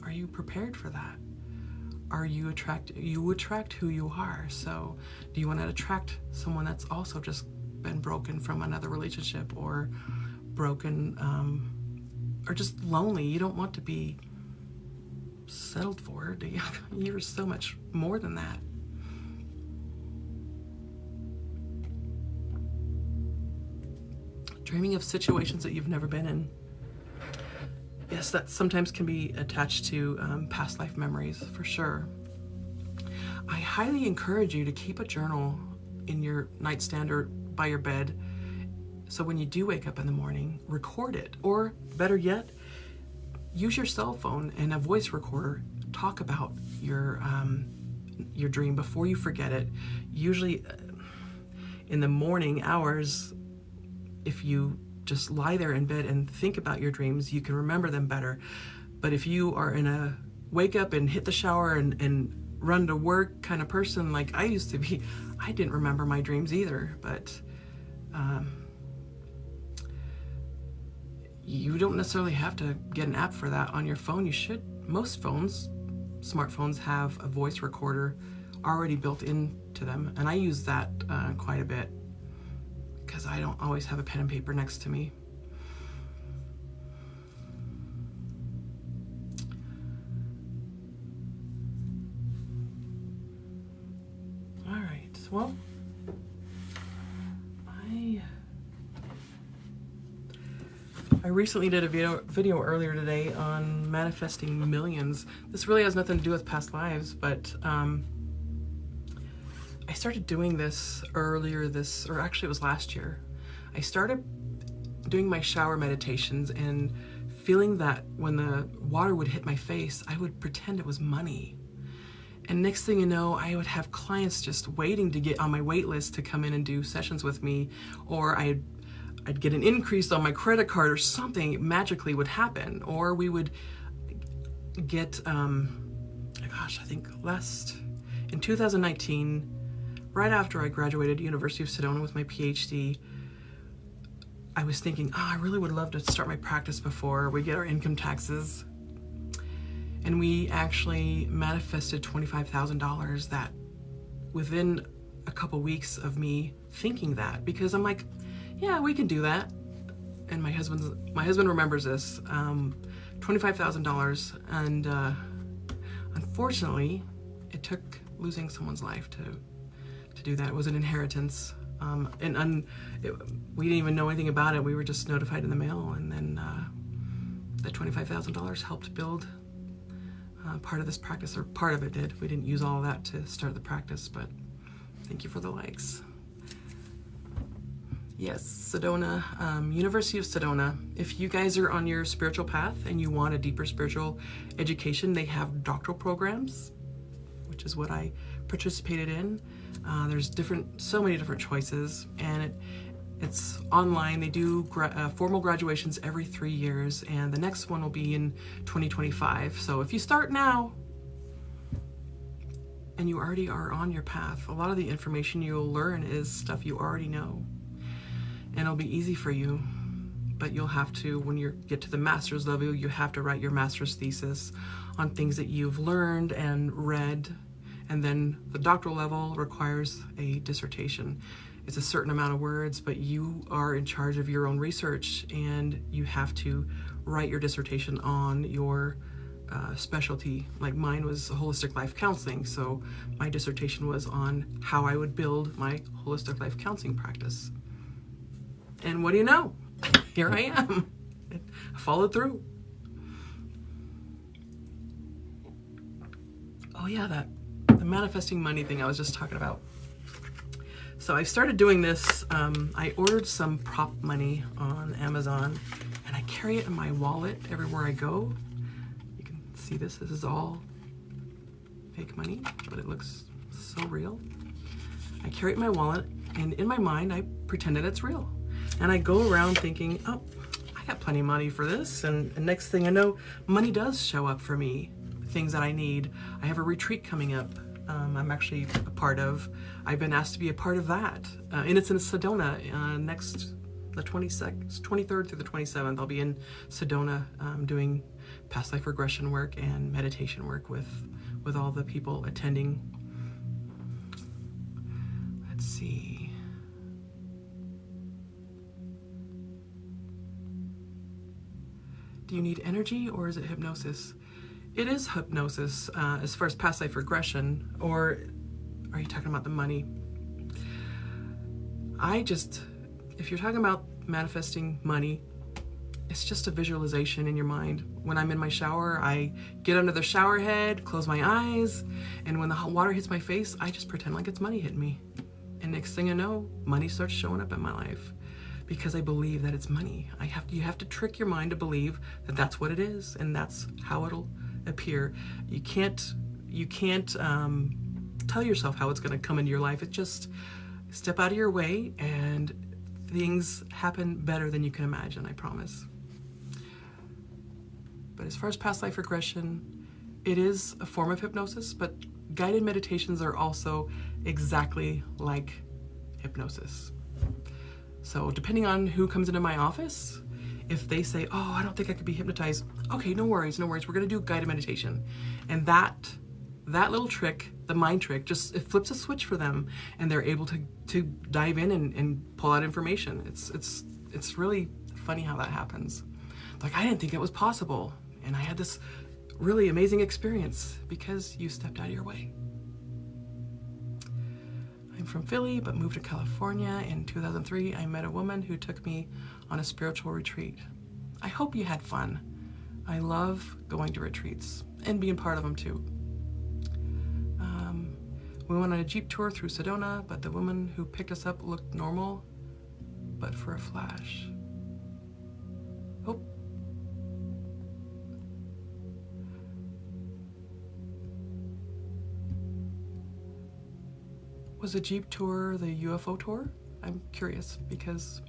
Speaker 1: are you prepared for that? You attract who you are. So do you want to attract someone that's also just been broken from another relationship, or broken, or just lonely? You don't want to be settled for, do you? You're so much more than that. Dreaming of situations that you've never been in. Yes, that sometimes can be attached to past life memories, for sure. I highly encourage you to keep a journal in your nightstand or by your bed, so when you do wake up in the morning, record it. Or better yet, use your cell phone and a voice recorder. Talk about your dream before you forget it. Usually in the morning hours, if you just lie there in bed and think about your dreams, you can remember them better. But if you are in a wake up and hit the shower and run to work kind of person like I used to be, I didn't remember my dreams either. But you don't necessarily have to get an app for that on your phone. You should. Most phones, smartphones, have a voice recorder already built into them, and I use that quite a bit, because I don't always have a pen and paper next to me. All right, well, I recently did a video earlier today on manifesting millions. This really has nothing to do with past lives, but I started doing this earlier or actually it was last year. I started doing my shower meditations and feeling that when the water would hit my face, I would pretend it was money. And next thing you know, I would have clients just waiting to get on my wait list to come in and do sessions with me, or I'd get an increase on my credit card, or something magically would happen, or we would get, gosh, I think in 2019, right after I graduated University of Sedona with my Ph.D., I was thinking, I really would love to start my practice before we get our income taxes. And we actually manifested $25,000 that within a couple weeks of me thinking that, because I'm like, yeah, we can do that. And my husband remembers this, $25,000. And unfortunately, it took losing someone's life to do that. It was an inheritance. We didn't even know anything about it. We were just notified in the mail. And then the $25,000 helped build part of this practice, or part of it did. We didn't use all of that to start the practice, but thank you for the likes. Yes, Sedona, University of Sedona. If you guys are on your spiritual path and you want a deeper spiritual education, they have doctoral programs, which is what I participated in. There's so many different choices, and it's online. They do formal graduations every 3 years, and the next one will be in 2025. So if you start now and you already are on your path, a lot of the information you'll learn is stuff you already know, and it'll be easy for you. But you'll have to, when you get to the master's level, you have to write your master's thesis on things that you've learned and read. And then the doctoral level requires a dissertation. It's a certain amount of words, but you are in charge of your own research, and you have to write your dissertation on your specialty. Like mine was holistic life counseling, so my dissertation was on how I would build my holistic life counseling practice. And what do you know? Here I am. I followed through. Oh yeah, the manifesting money thing I was just talking about. So I started doing this. I ordered some prop money on Amazon, and I carry it in my wallet everywhere I go. You can see this. This is all fake money, but it looks so real. I carry it in my wallet, and in my mind, I pretend that it's real. And I go around thinking, oh, I got plenty of money for this. And next thing I know, money does show up for me, things that I need. I have a retreat coming up. I'm actually a part of. I've been asked to be a part of that. And it's in Sedona the 23rd through the 27th. I'll be in Sedona doing past life regression work and meditation work with all the people attending. Let's see. Do you need energy, or is it hypnosis? It is hypnosis as far as past life regression, or are you talking about the money? If you're talking about manifesting money, it's just a visualization in your mind. When I'm in my shower, I get under the shower head, close my eyes, and when the hot water hits my face, I just pretend like it's money hitting me. And next thing I know, money starts showing up in my life because I believe that it's money. You have to trick your mind to believe that that's what it is, and that's how it'll appear. You can't tell yourself how it's going to come into your life. It's just step out of your way and things happen better than you can imagine, I promise. But as far as past life regression, it is a form of hypnosis, but guided meditations are also exactly like hypnosis. So depending on who comes into my office, if they say, oh, I don't think I could be hypnotized, okay, no worries. We're going to do guided meditation. And that little trick, the mind trick, it flips a switch for them, and they're able to dive in and pull out information. It's really funny how that happens. Like, I didn't think it was possible. And I had this really amazing experience because you stepped out of your way. I'm from Philly, but moved to California in 2003. I met a woman who took me on a spiritual retreat. I hope you had fun. I love going to retreats and being part of them too. We went on a Jeep tour through Sedona, but the woman who picked us up looked normal, but for a flash. Oh. Was the Jeep tour the UFO tour? I'm curious because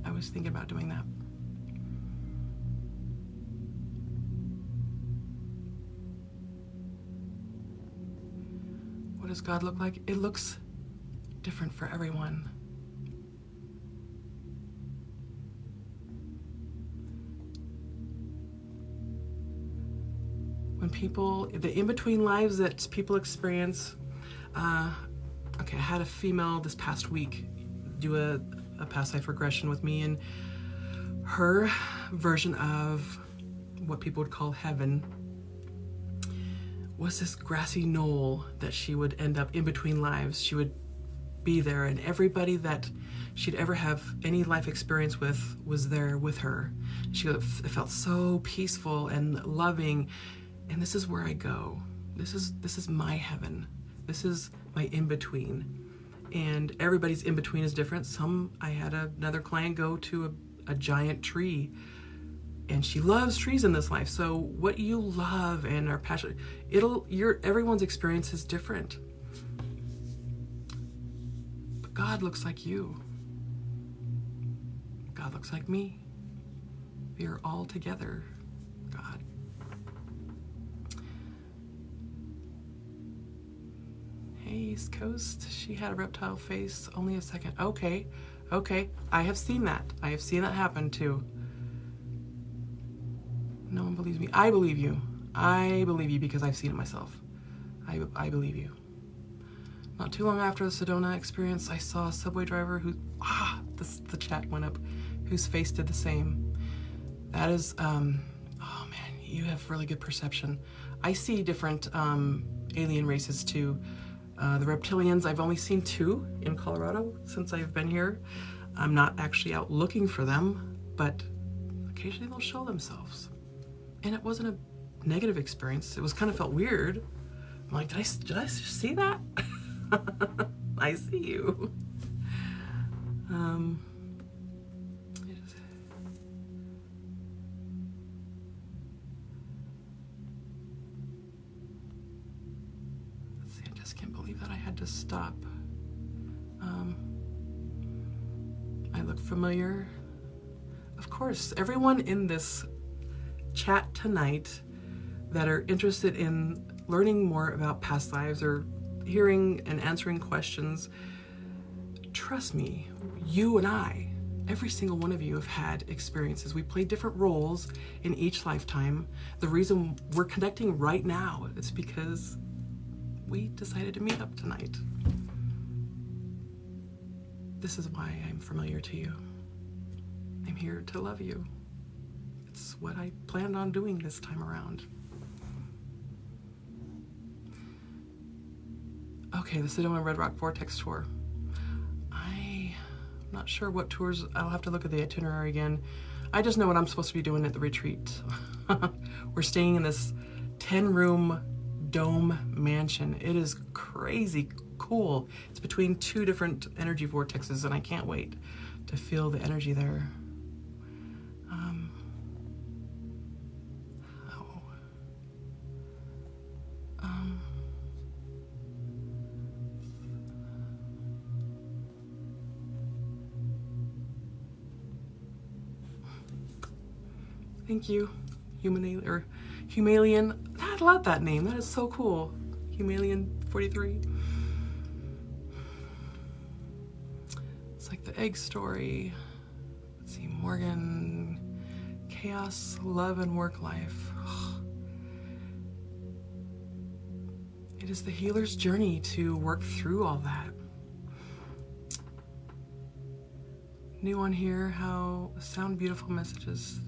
Speaker 1: I was thinking about doing that. What does God look like? It looks different for everyone. When people, the in-between lives that people experience, okay, I had a female this past week do a past life regression with me, and her version of what people would call heaven was this grassy knoll that she would end up in between lives. She would be there, and everybody that she'd ever have any life experience with was there with her. She goes, it felt so peaceful and loving, and this is where I go. This is my heaven. This is my in-between. And everybody's in-between is different. I had another client go to a giant tree, and she loves trees in this life. So what you love and are passionate, everyone's experience is different. But God looks like you. God looks like me. We are all together, God. Hey, East Coast, she had a reptile face, only a second. Okay, I have seen that. I have seen that happen too. No one believes me. I believe you. I believe you because I've seen it myself. I believe you. Not too long after the Sedona experience, I saw a subway driver who, the chat went up, whose face did the same. That is, oh man, you have really good perception. I see different alien races too. The reptilians, I've only seen 2 in Colorado since I've been here. I'm not actually out looking for them, but occasionally they'll show themselves. And it wasn't a negative experience. It was kind of felt weird. I'm like, did I see that? I see you. Let's see, I just can't believe that I had to stop. I look familiar. Of course, everyone in this chat tonight that are interested in learning more about past lives or hearing and answering questions, trust me, you and I, every single one of you have had experiences. We play different roles in each lifetime. The reason we're connecting right now is because we decided to meet up tonight. This is why I'm familiar to you. I'm here to love you. It's what I planned on doing this time around. Okay, the Sedona Red Rock Vortex tour. I'm not sure what tours, I'll have to look at the itinerary again. I just know what I'm supposed to be doing at the retreat. We're staying in this 10-room dome mansion. It is crazy cool. It's between 2 different energy vortexes, and I can't wait to feel the energy there. Thank you, Humalian. I love that name. That is so cool. Humalian 43. It's like the egg story. Let's see, Morgan. Chaos, love, and work life. It is the healer's journey to work through all that. New on here, how sound beautiful messages.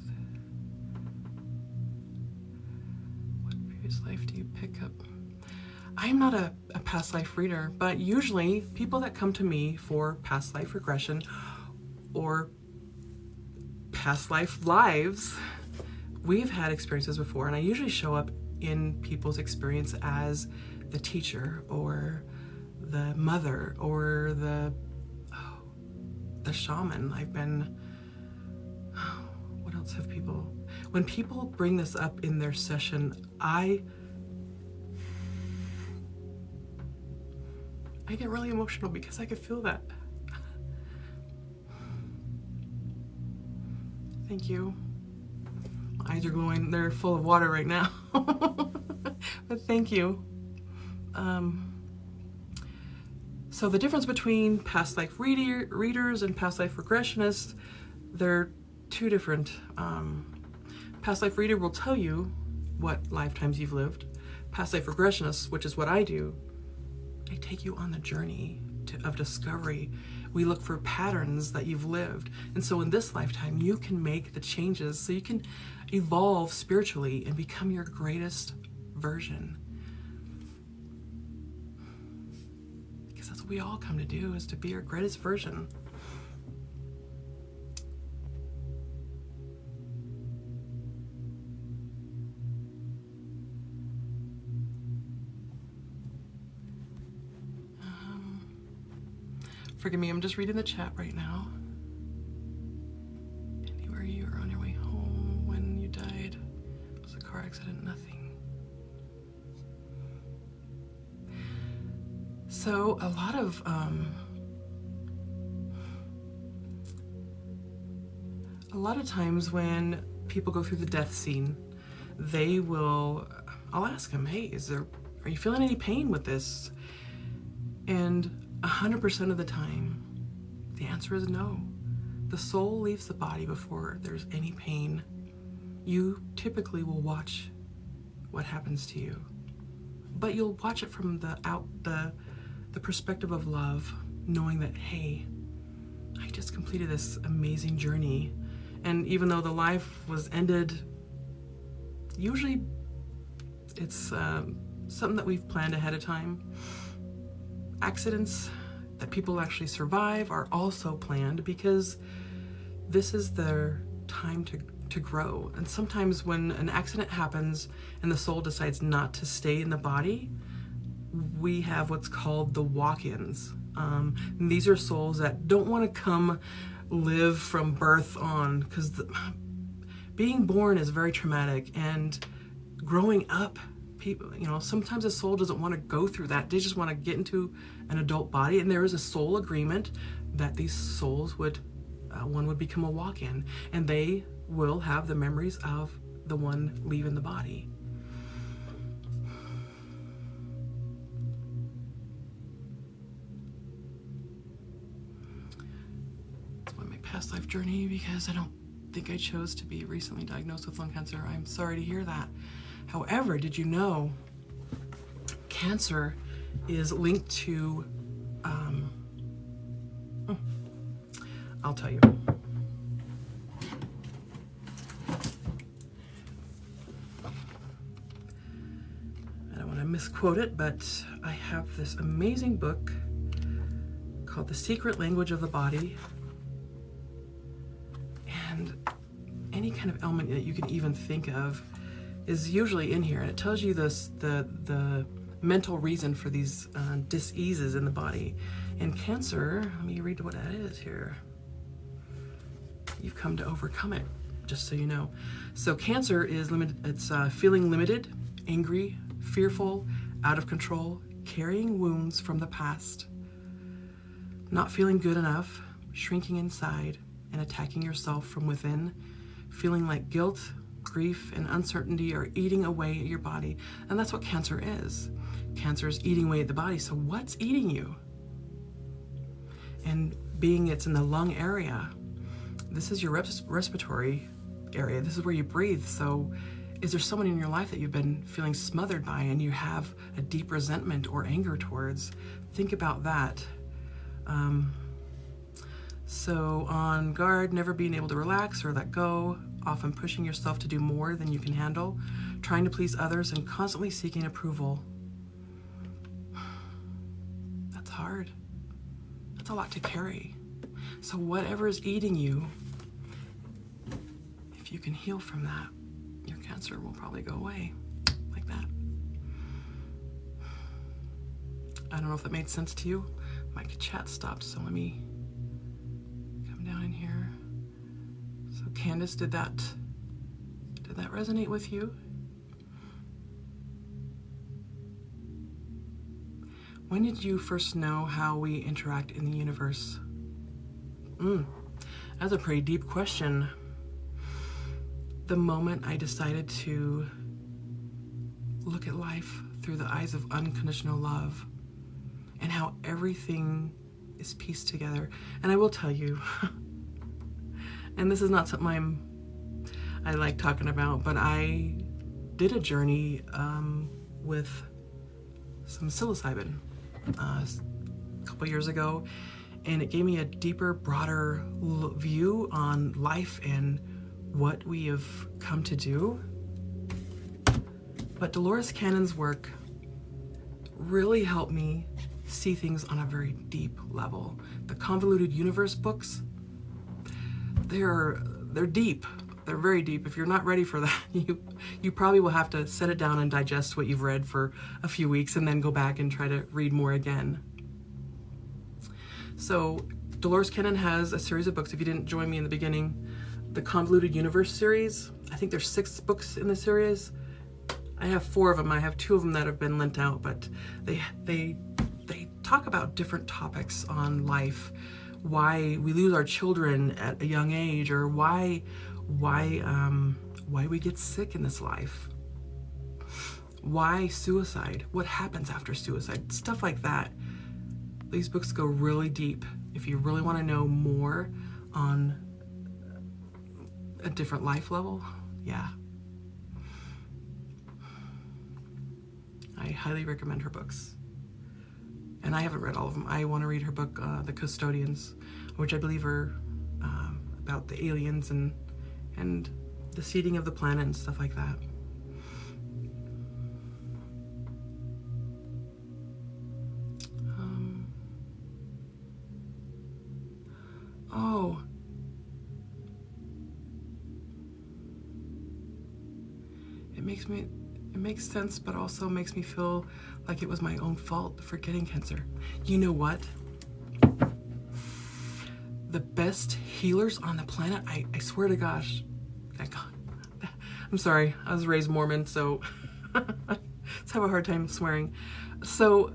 Speaker 1: What previous life do you pick up? I'm not a past life reader, but usually people that come to me for past life regression or past lives, we've had experiences before, and I usually show up in people's experience as the teacher or the mother or the shaman. I've been, what else have people, when people bring this up in their session, I get really emotional because I could feel that. Thank you. My eyes are glowing. They're full of water right now. But thank you. So the difference between past life readers and past life regressionists, they're two different. Past life reader will tell you what lifetimes you've lived. Past life regressionists, which is what I do, I take you on the journey of discovery. We look for patterns that you've lived. And so in this lifetime, you can make the changes so you can evolve spiritually and become your greatest version. Because that's what we all come to do, is to be our greatest version. Forgive me, I'm just reading the chat right now. Andy, where you were on your way home when you died? It was a car accident, nothing. So a lot of times when people go through the death scene, they will, I'll ask them, hey, are you feeling any pain with this? And 100% of the time, the answer is no. The soul leaves the body before there's any pain. You typically will watch what happens to you, but you'll watch it from the perspective of love, knowing that, hey, I just completed this amazing journey. And even though the life was ended, usually it's something that we've planned ahead of time. Accidents that people actually survive are also planned because this is their time to grow. And sometimes when an accident happens and the soul decides not to stay in the body, we have what's called the walk-ins. And these are souls that don't want to come live from birth on, because being born is very traumatic, and growing up, people, sometimes a soul doesn't want to go through that. They just want to get into an adult body, and there is a soul agreement that these souls would, one would become a walk-in, and they will have the memories of the one leaving the body. It's my past life journey, because I don't think I chose to be recently diagnosed with lung cancer. I'm sorry to hear that. However, did you know cancer is linked to, I'll tell you. I don't want to misquote it, but I have this amazing book called The Secret Language of the Body. And any kind of element that you can even think of is usually in here, and it tells you the mental reason for these diseases in the body. And cancer, let me read what that is here. You've come to overcome it, just so you know. So cancer is limited. It's feeling limited, angry, fearful, out of control, carrying wounds from the past, not feeling good enough, shrinking inside, and attacking yourself from within, feeling like guilt, grief, and uncertainty are eating away at your body. And that's what cancer is. Cancer is eating away at the body. So what's eating you? And being it's in the lung area, this is your respiratory area. This is where you breathe. So is there someone in your life that you've been feeling smothered by and you have a deep resentment or anger towards? Think about that. So on guard, never being able to relax or let go, often pushing yourself to do more than you can handle, trying to please others, and constantly seeking approval. That's hard. That's a lot to carry. So whatever is eating you, you can heal from that, your cancer will probably go away like that. I don't know if that made sense to you. My chat stopped, so let me come down in here. So Candace, did that resonate with you? When did you first know how we interact in the universe? That's a pretty deep question. The moment I decided to look at life through the eyes of unconditional love and how everything is pieced together. And I will tell you, and this is not something I like talking about, but I did a journey with some psilocybin a couple years ago, and it gave me a deeper, broader view on life and what we have come to do. But Dolores Cannon's work really helped me see things on a very deep level. The Convoluted Universe books, they're deep. They're very deep. If you're not ready for that, you probably will have to set it down and digest what you've read for a few weeks and then go back and try to read more again. So Dolores Cannon has a series of books. If you didn't join me in the beginning, the Convoluted Universe series, I think there's 6 books in the series. I have 4 of them. I have 2 of them that have been lent out, but they talk about different topics on life, why we lose our children at a young age, or why we get sick in this life, why suicide, what happens after suicide, stuff like that. These books go really deep. If you really want to know more on a different life level, yeah. I highly recommend her books. And I haven't read all of them. I want to read her book, The Custodians, which I believe are about the aliens and the seeding of the planet and stuff like that. Oh. It makes sense, but also makes me feel like it was my own fault for getting cancer. You know what? The best healers on the planet, I swear to gosh, I'm sorry, I was raised Mormon, so let's have a hard time swearing. So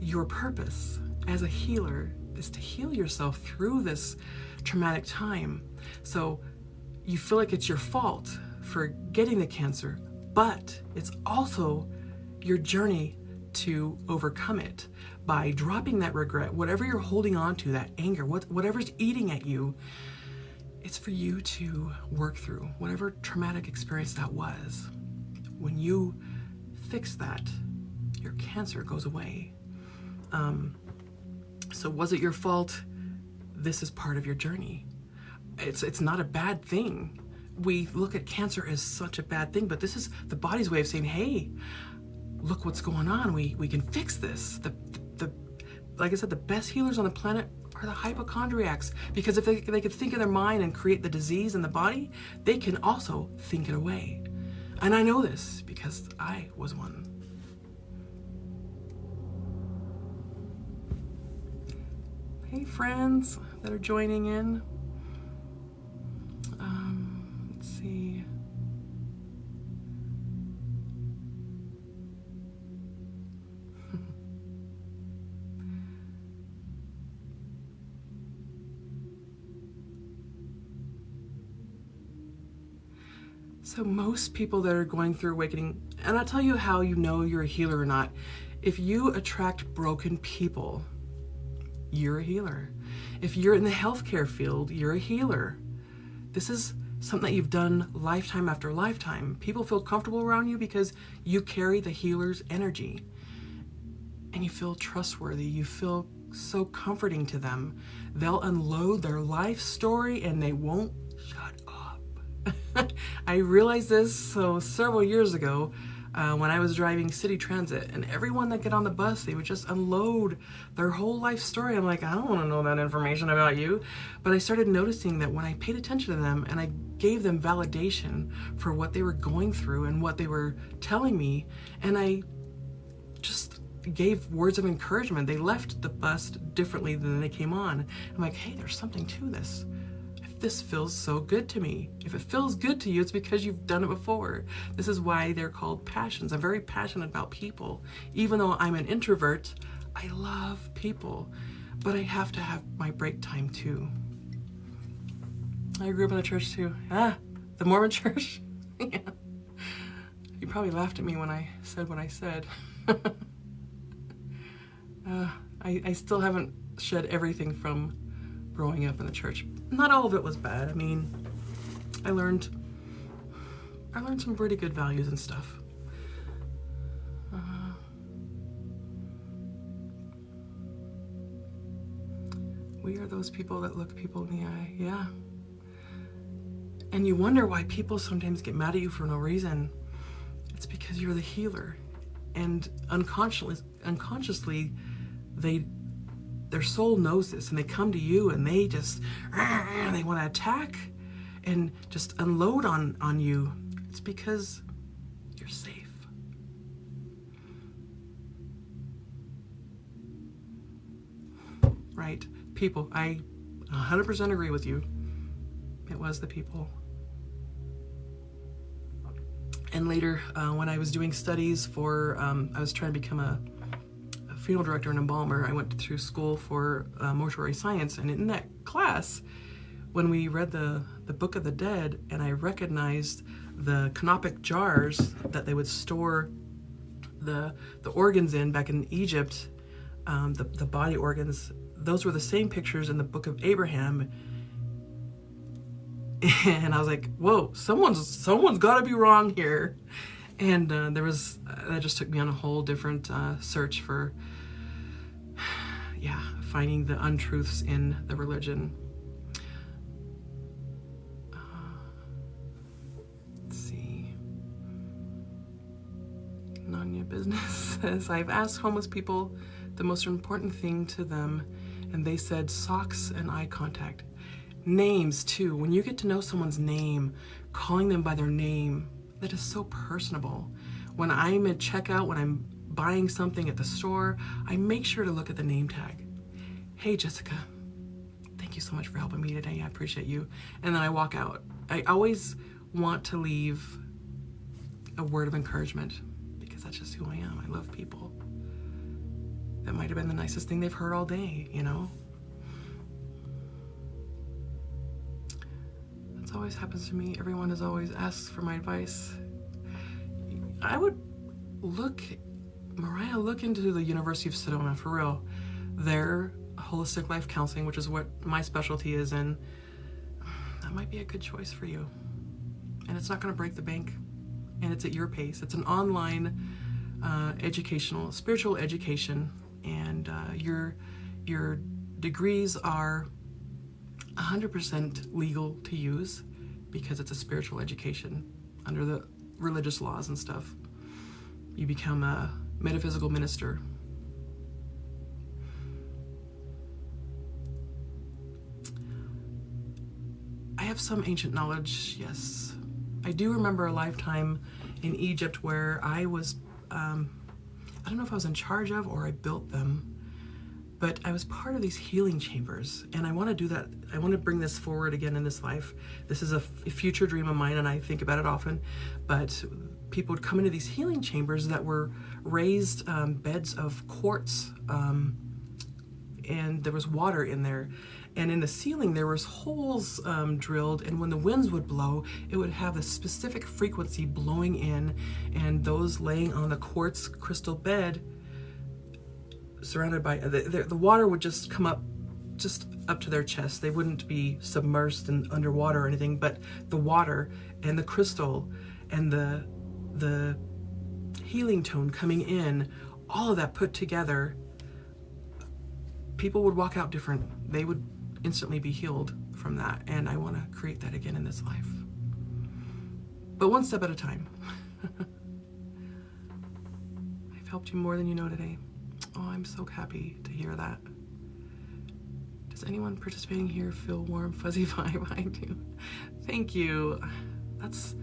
Speaker 1: your purpose as a healer is to heal yourself through this traumatic time. So you feel like it's your fault for getting the cancer, but it's also your journey to overcome it by dropping that regret, whatever you're holding on to, that anger, whatever's eating at you. It's for you to work through whatever traumatic experience that was. When you fix that, your cancer goes away. So was it your fault? This is part of your journey. It's not a bad thing. We look at cancer as such a bad thing, but this is the body's way of saying, hey, look what's going on. We can fix this. Like I said, the best healers on the planet are the hypochondriacs, because if they could think in their mind and create the disease in the body, they can also think it away. And I know this because I was one. Hey friends that are joining in. Let's see. So most people that are going through awakening, and I'll tell you how you know you're a healer or not. If you attract broken people, you're a healer. If you're in the healthcare field, you're a healer. This is something that you've done lifetime after lifetime. People feel comfortable around you because you carry the healer's energy. And you feel trustworthy. You feel so comforting to them. They'll unload their life story and they won't shut up. I realized this several years ago. when I was driving city transit, and everyone that get on the bus, they would just unload their whole life story. I'm like, I don't want to know that information about you. But I started noticing that when I paid attention to them and I gave them validation for what they were going through and what they were telling me, and I just gave words of encouragement, they left the bus differently than they came on. I'm like, hey, there's something to this. This feels so good to me. If it feels good to you, it's because you've done it before. This is why they're called passions. I'm very passionate about people. Even though I'm an introvert, I love people, but I have to have my break time too. I grew up in the church too. The Mormon church. Yeah. You probably laughed at me when I said what I said. I still haven't shed everything from growing up in the church. Not all of it was bad. I mean, I learned some pretty good values and stuff. We are those people that look people in the eye. Yeah. And you wonder why people sometimes get mad at you for no reason. It's because you're the healer. And unconsciously, their soul knows this, and they come to you and they just, they want to attack and just unload on you. It's because you're safe. Right? People. I 100% agree with you. It was the people. And later, when I was doing studies for, I was trying to become a funeral director and embalmer, I went through school for mortuary science, and in that class, when we read the Book of the Dead, and I recognized the canopic jars that they would store the organs in back in Egypt, the body organs, those were the same pictures in the Book of Abraham. And I was like, whoa, someone's got to be wrong here. And that just took me on a whole different search for, finding the untruths in the religion. Let's see. Nanya Business says, I've asked homeless people the most important thing to them, and they said socks and eye contact. Names too. When you get to know someone's name, calling them by their name, that is so personable. When I'm at checkout, when I'm buying something at the store, I make sure to look at the name tag. Hey, Jessica, thank you so much for helping me today. I appreciate you. And then I walk out. I always want to leave a word of encouragement because that's just who I am. I love people. That might have been the nicest thing they've heard all day, you know? That's always happens to me. Everyone has always asked for my advice. I would look into the University of Sedona, for real. Their holistic life counseling, which is what my specialty is in, that might be a good choice for you. And it's not going to break the bank, and it's at your pace. It's an online educational, spiritual education, and your degrees are 100% legal to use because it's a spiritual education under the religious laws and stuff. You become a metaphysical minister. I have some ancient knowledge, yes. I do remember a lifetime in Egypt where I was, I don't know if I was in charge of or I built them, but I was part of these healing chambers, and I want to do that. I want to bring this forward again in this life. This is a future dream of mine, and I think about it often, but people would come into these healing chambers that were raised beds of quartz, and there was water in there. And in the ceiling, there was holes drilled, and when the winds would blow, it would have a specific frequency blowing in, and those laying on the quartz crystal bed, surrounded by, the water would just come up, just up to their chest. They wouldn't be submersed and underwater or anything, but the water and the crystal and the healing tone coming in, all of that put together, people would walk out different. They would instantly be healed from that, and I want to create that again in this life. But one step at a time. helped you more than you know today. Oh, I'm so happy to hear that. Does anyone participating here feel warm, fuzzy vibe? I do. Thank you. That's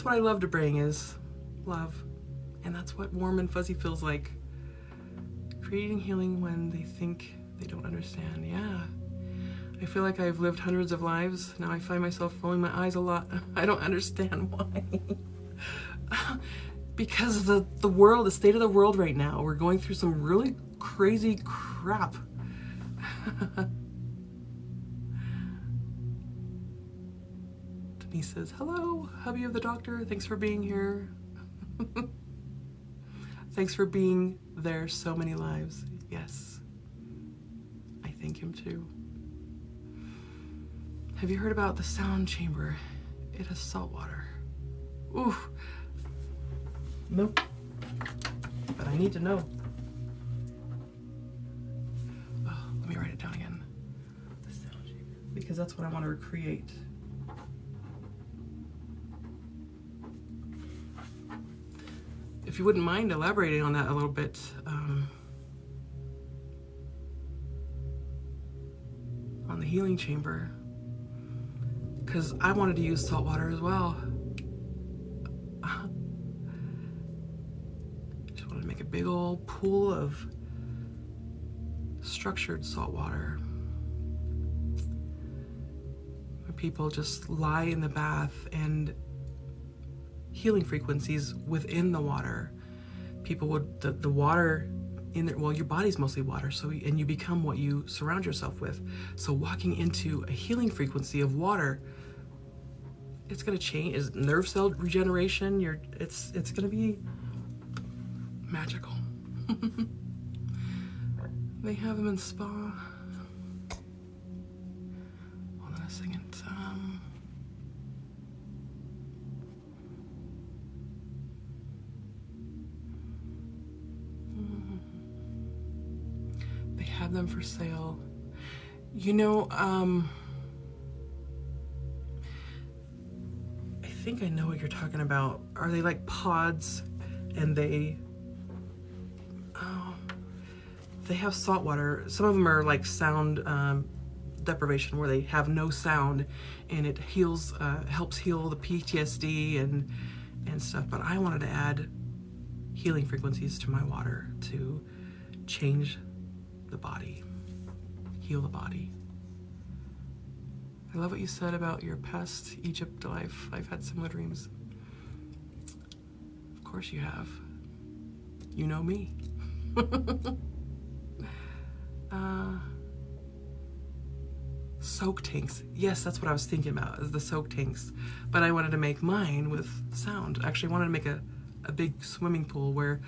Speaker 1: what I love to bring, is love. And that's what warm and fuzzy feels like. Creating healing when they think they don't understand. Yeah. I feel like I've lived hundreds of lives. Now I find myself rolling my eyes a lot. I don't understand why. Because of the world, the state of the world right now. We're going through some really crazy crap. Denise says, hello, hubby of the doctor. Thanks for being here. Thanks for being there so many lives. Yes. I thank him too. Have you heard about the sound chamber? It has salt water. Ooh. Nope. But I need to know. Oh, let me write it down again. The sound chamber. Because that's what I want to recreate. If you wouldn't mind elaborating on that a little bit. On the healing chamber. Because I wanted to use salt water as well. Just wanted to make a big old pool of structured salt water. Where people just lie in the bath and healing frequencies within the water. People would, the water in there, well, your body's mostly water, so, and you become what you surround yourself with. So walking into a healing frequency of water, it's gonna change, is nerve cell regeneration, it's gonna be magical. They have them in spa. Hold on a second. They have them for sale. You know, I think I know what you're talking about. Are they like pods and they have salt water? Some of them are like sound deprivation, where they have no sound and it heals, helps heal the PTSD and stuff. But I wanted to add healing frequencies to my water to change the body, heal the body. I love what you said about your past Egypt life. I've had similar dreams. Of course you have. You know me. Soak tanks. Yes, that's what I was thinking about, is the soak tanks. But I wanted to make mine with sound. Actually, I wanted to make a big swimming pool where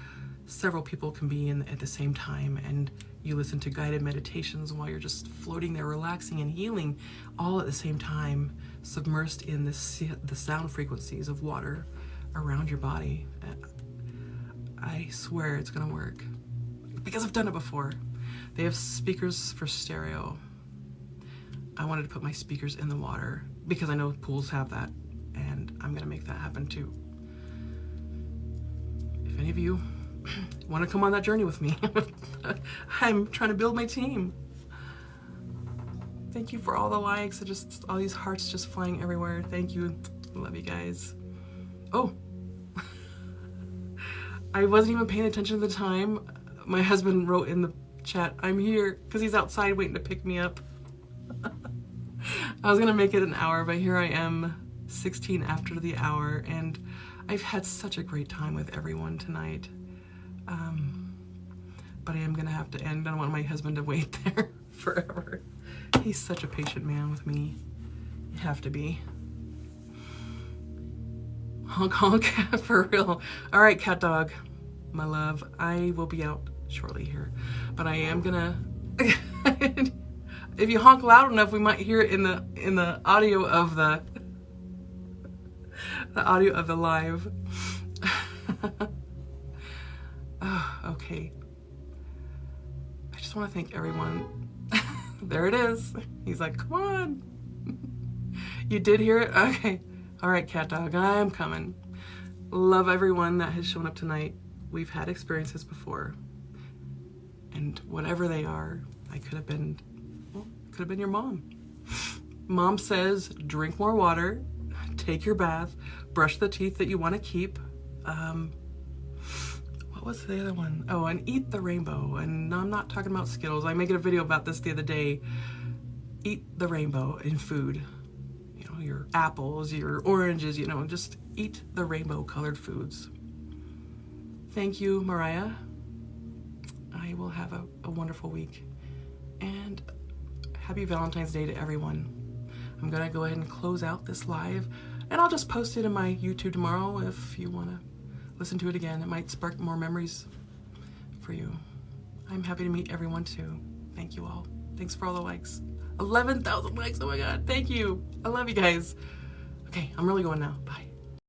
Speaker 1: several people can be in at the same time, and you listen to guided meditations while you're just floating there, relaxing and healing, all at the same time, submersed in the sound frequencies of water around your body. I swear it's gonna work, because I've done it before. They have speakers for stereo. I wanted to put my speakers in the water because I know pools have that, and I'm gonna make that happen too. If any of you want to come on that journey with me, I'm trying to build my team. Thank you for all the likes and just all these hearts just flying everywhere. Thank you. Love you guys. Oh, I wasn't even paying attention at the time. My husband wrote in the chat, I'm here, because he's outside waiting to pick me up. I was gonna make it an hour, but here I am 16 after the hour, and I've had such a great time with everyone tonight. But I am gonna have to end. I don't want my husband to wait there forever. He's such a patient man with me. You have to be. Honk honk, for real. All right, cat dog, my love. I will be out shortly here, but I am gonna. If you honk loud enough, we might hear it in the audio of the audio of the live. Oh, okay. I just want to thank everyone. There it is. He's like, come on. You did hear it? Okay. All right, cat dog, I'm coming. Love everyone that has shown up tonight. we've had experiences before, and whatever they are, I could have been, well, could have been your mom. Mom says, drink more water, take your bath, brush the teeth that you want to keep. What was the other one? Oh, and eat the rainbow. And I'm not talking about Skittles. I made a video about this the other day. Eat the rainbow in food. You know, your apples, your oranges, you know, just eat the rainbow colored foods. Thank you, Mariah. I will have a wonderful week. And happy Valentine's Day to everyone. I'm gonna go ahead and close out this live, and I'll just post it in my YouTube tomorrow if you wanna listen to it again. It might spark more memories for you. I'm happy to meet everyone too. Thank you all. Thanks for all the likes. 11,000 likes, oh my God, thank you. I love you guys. Okay, I'm really going now, bye.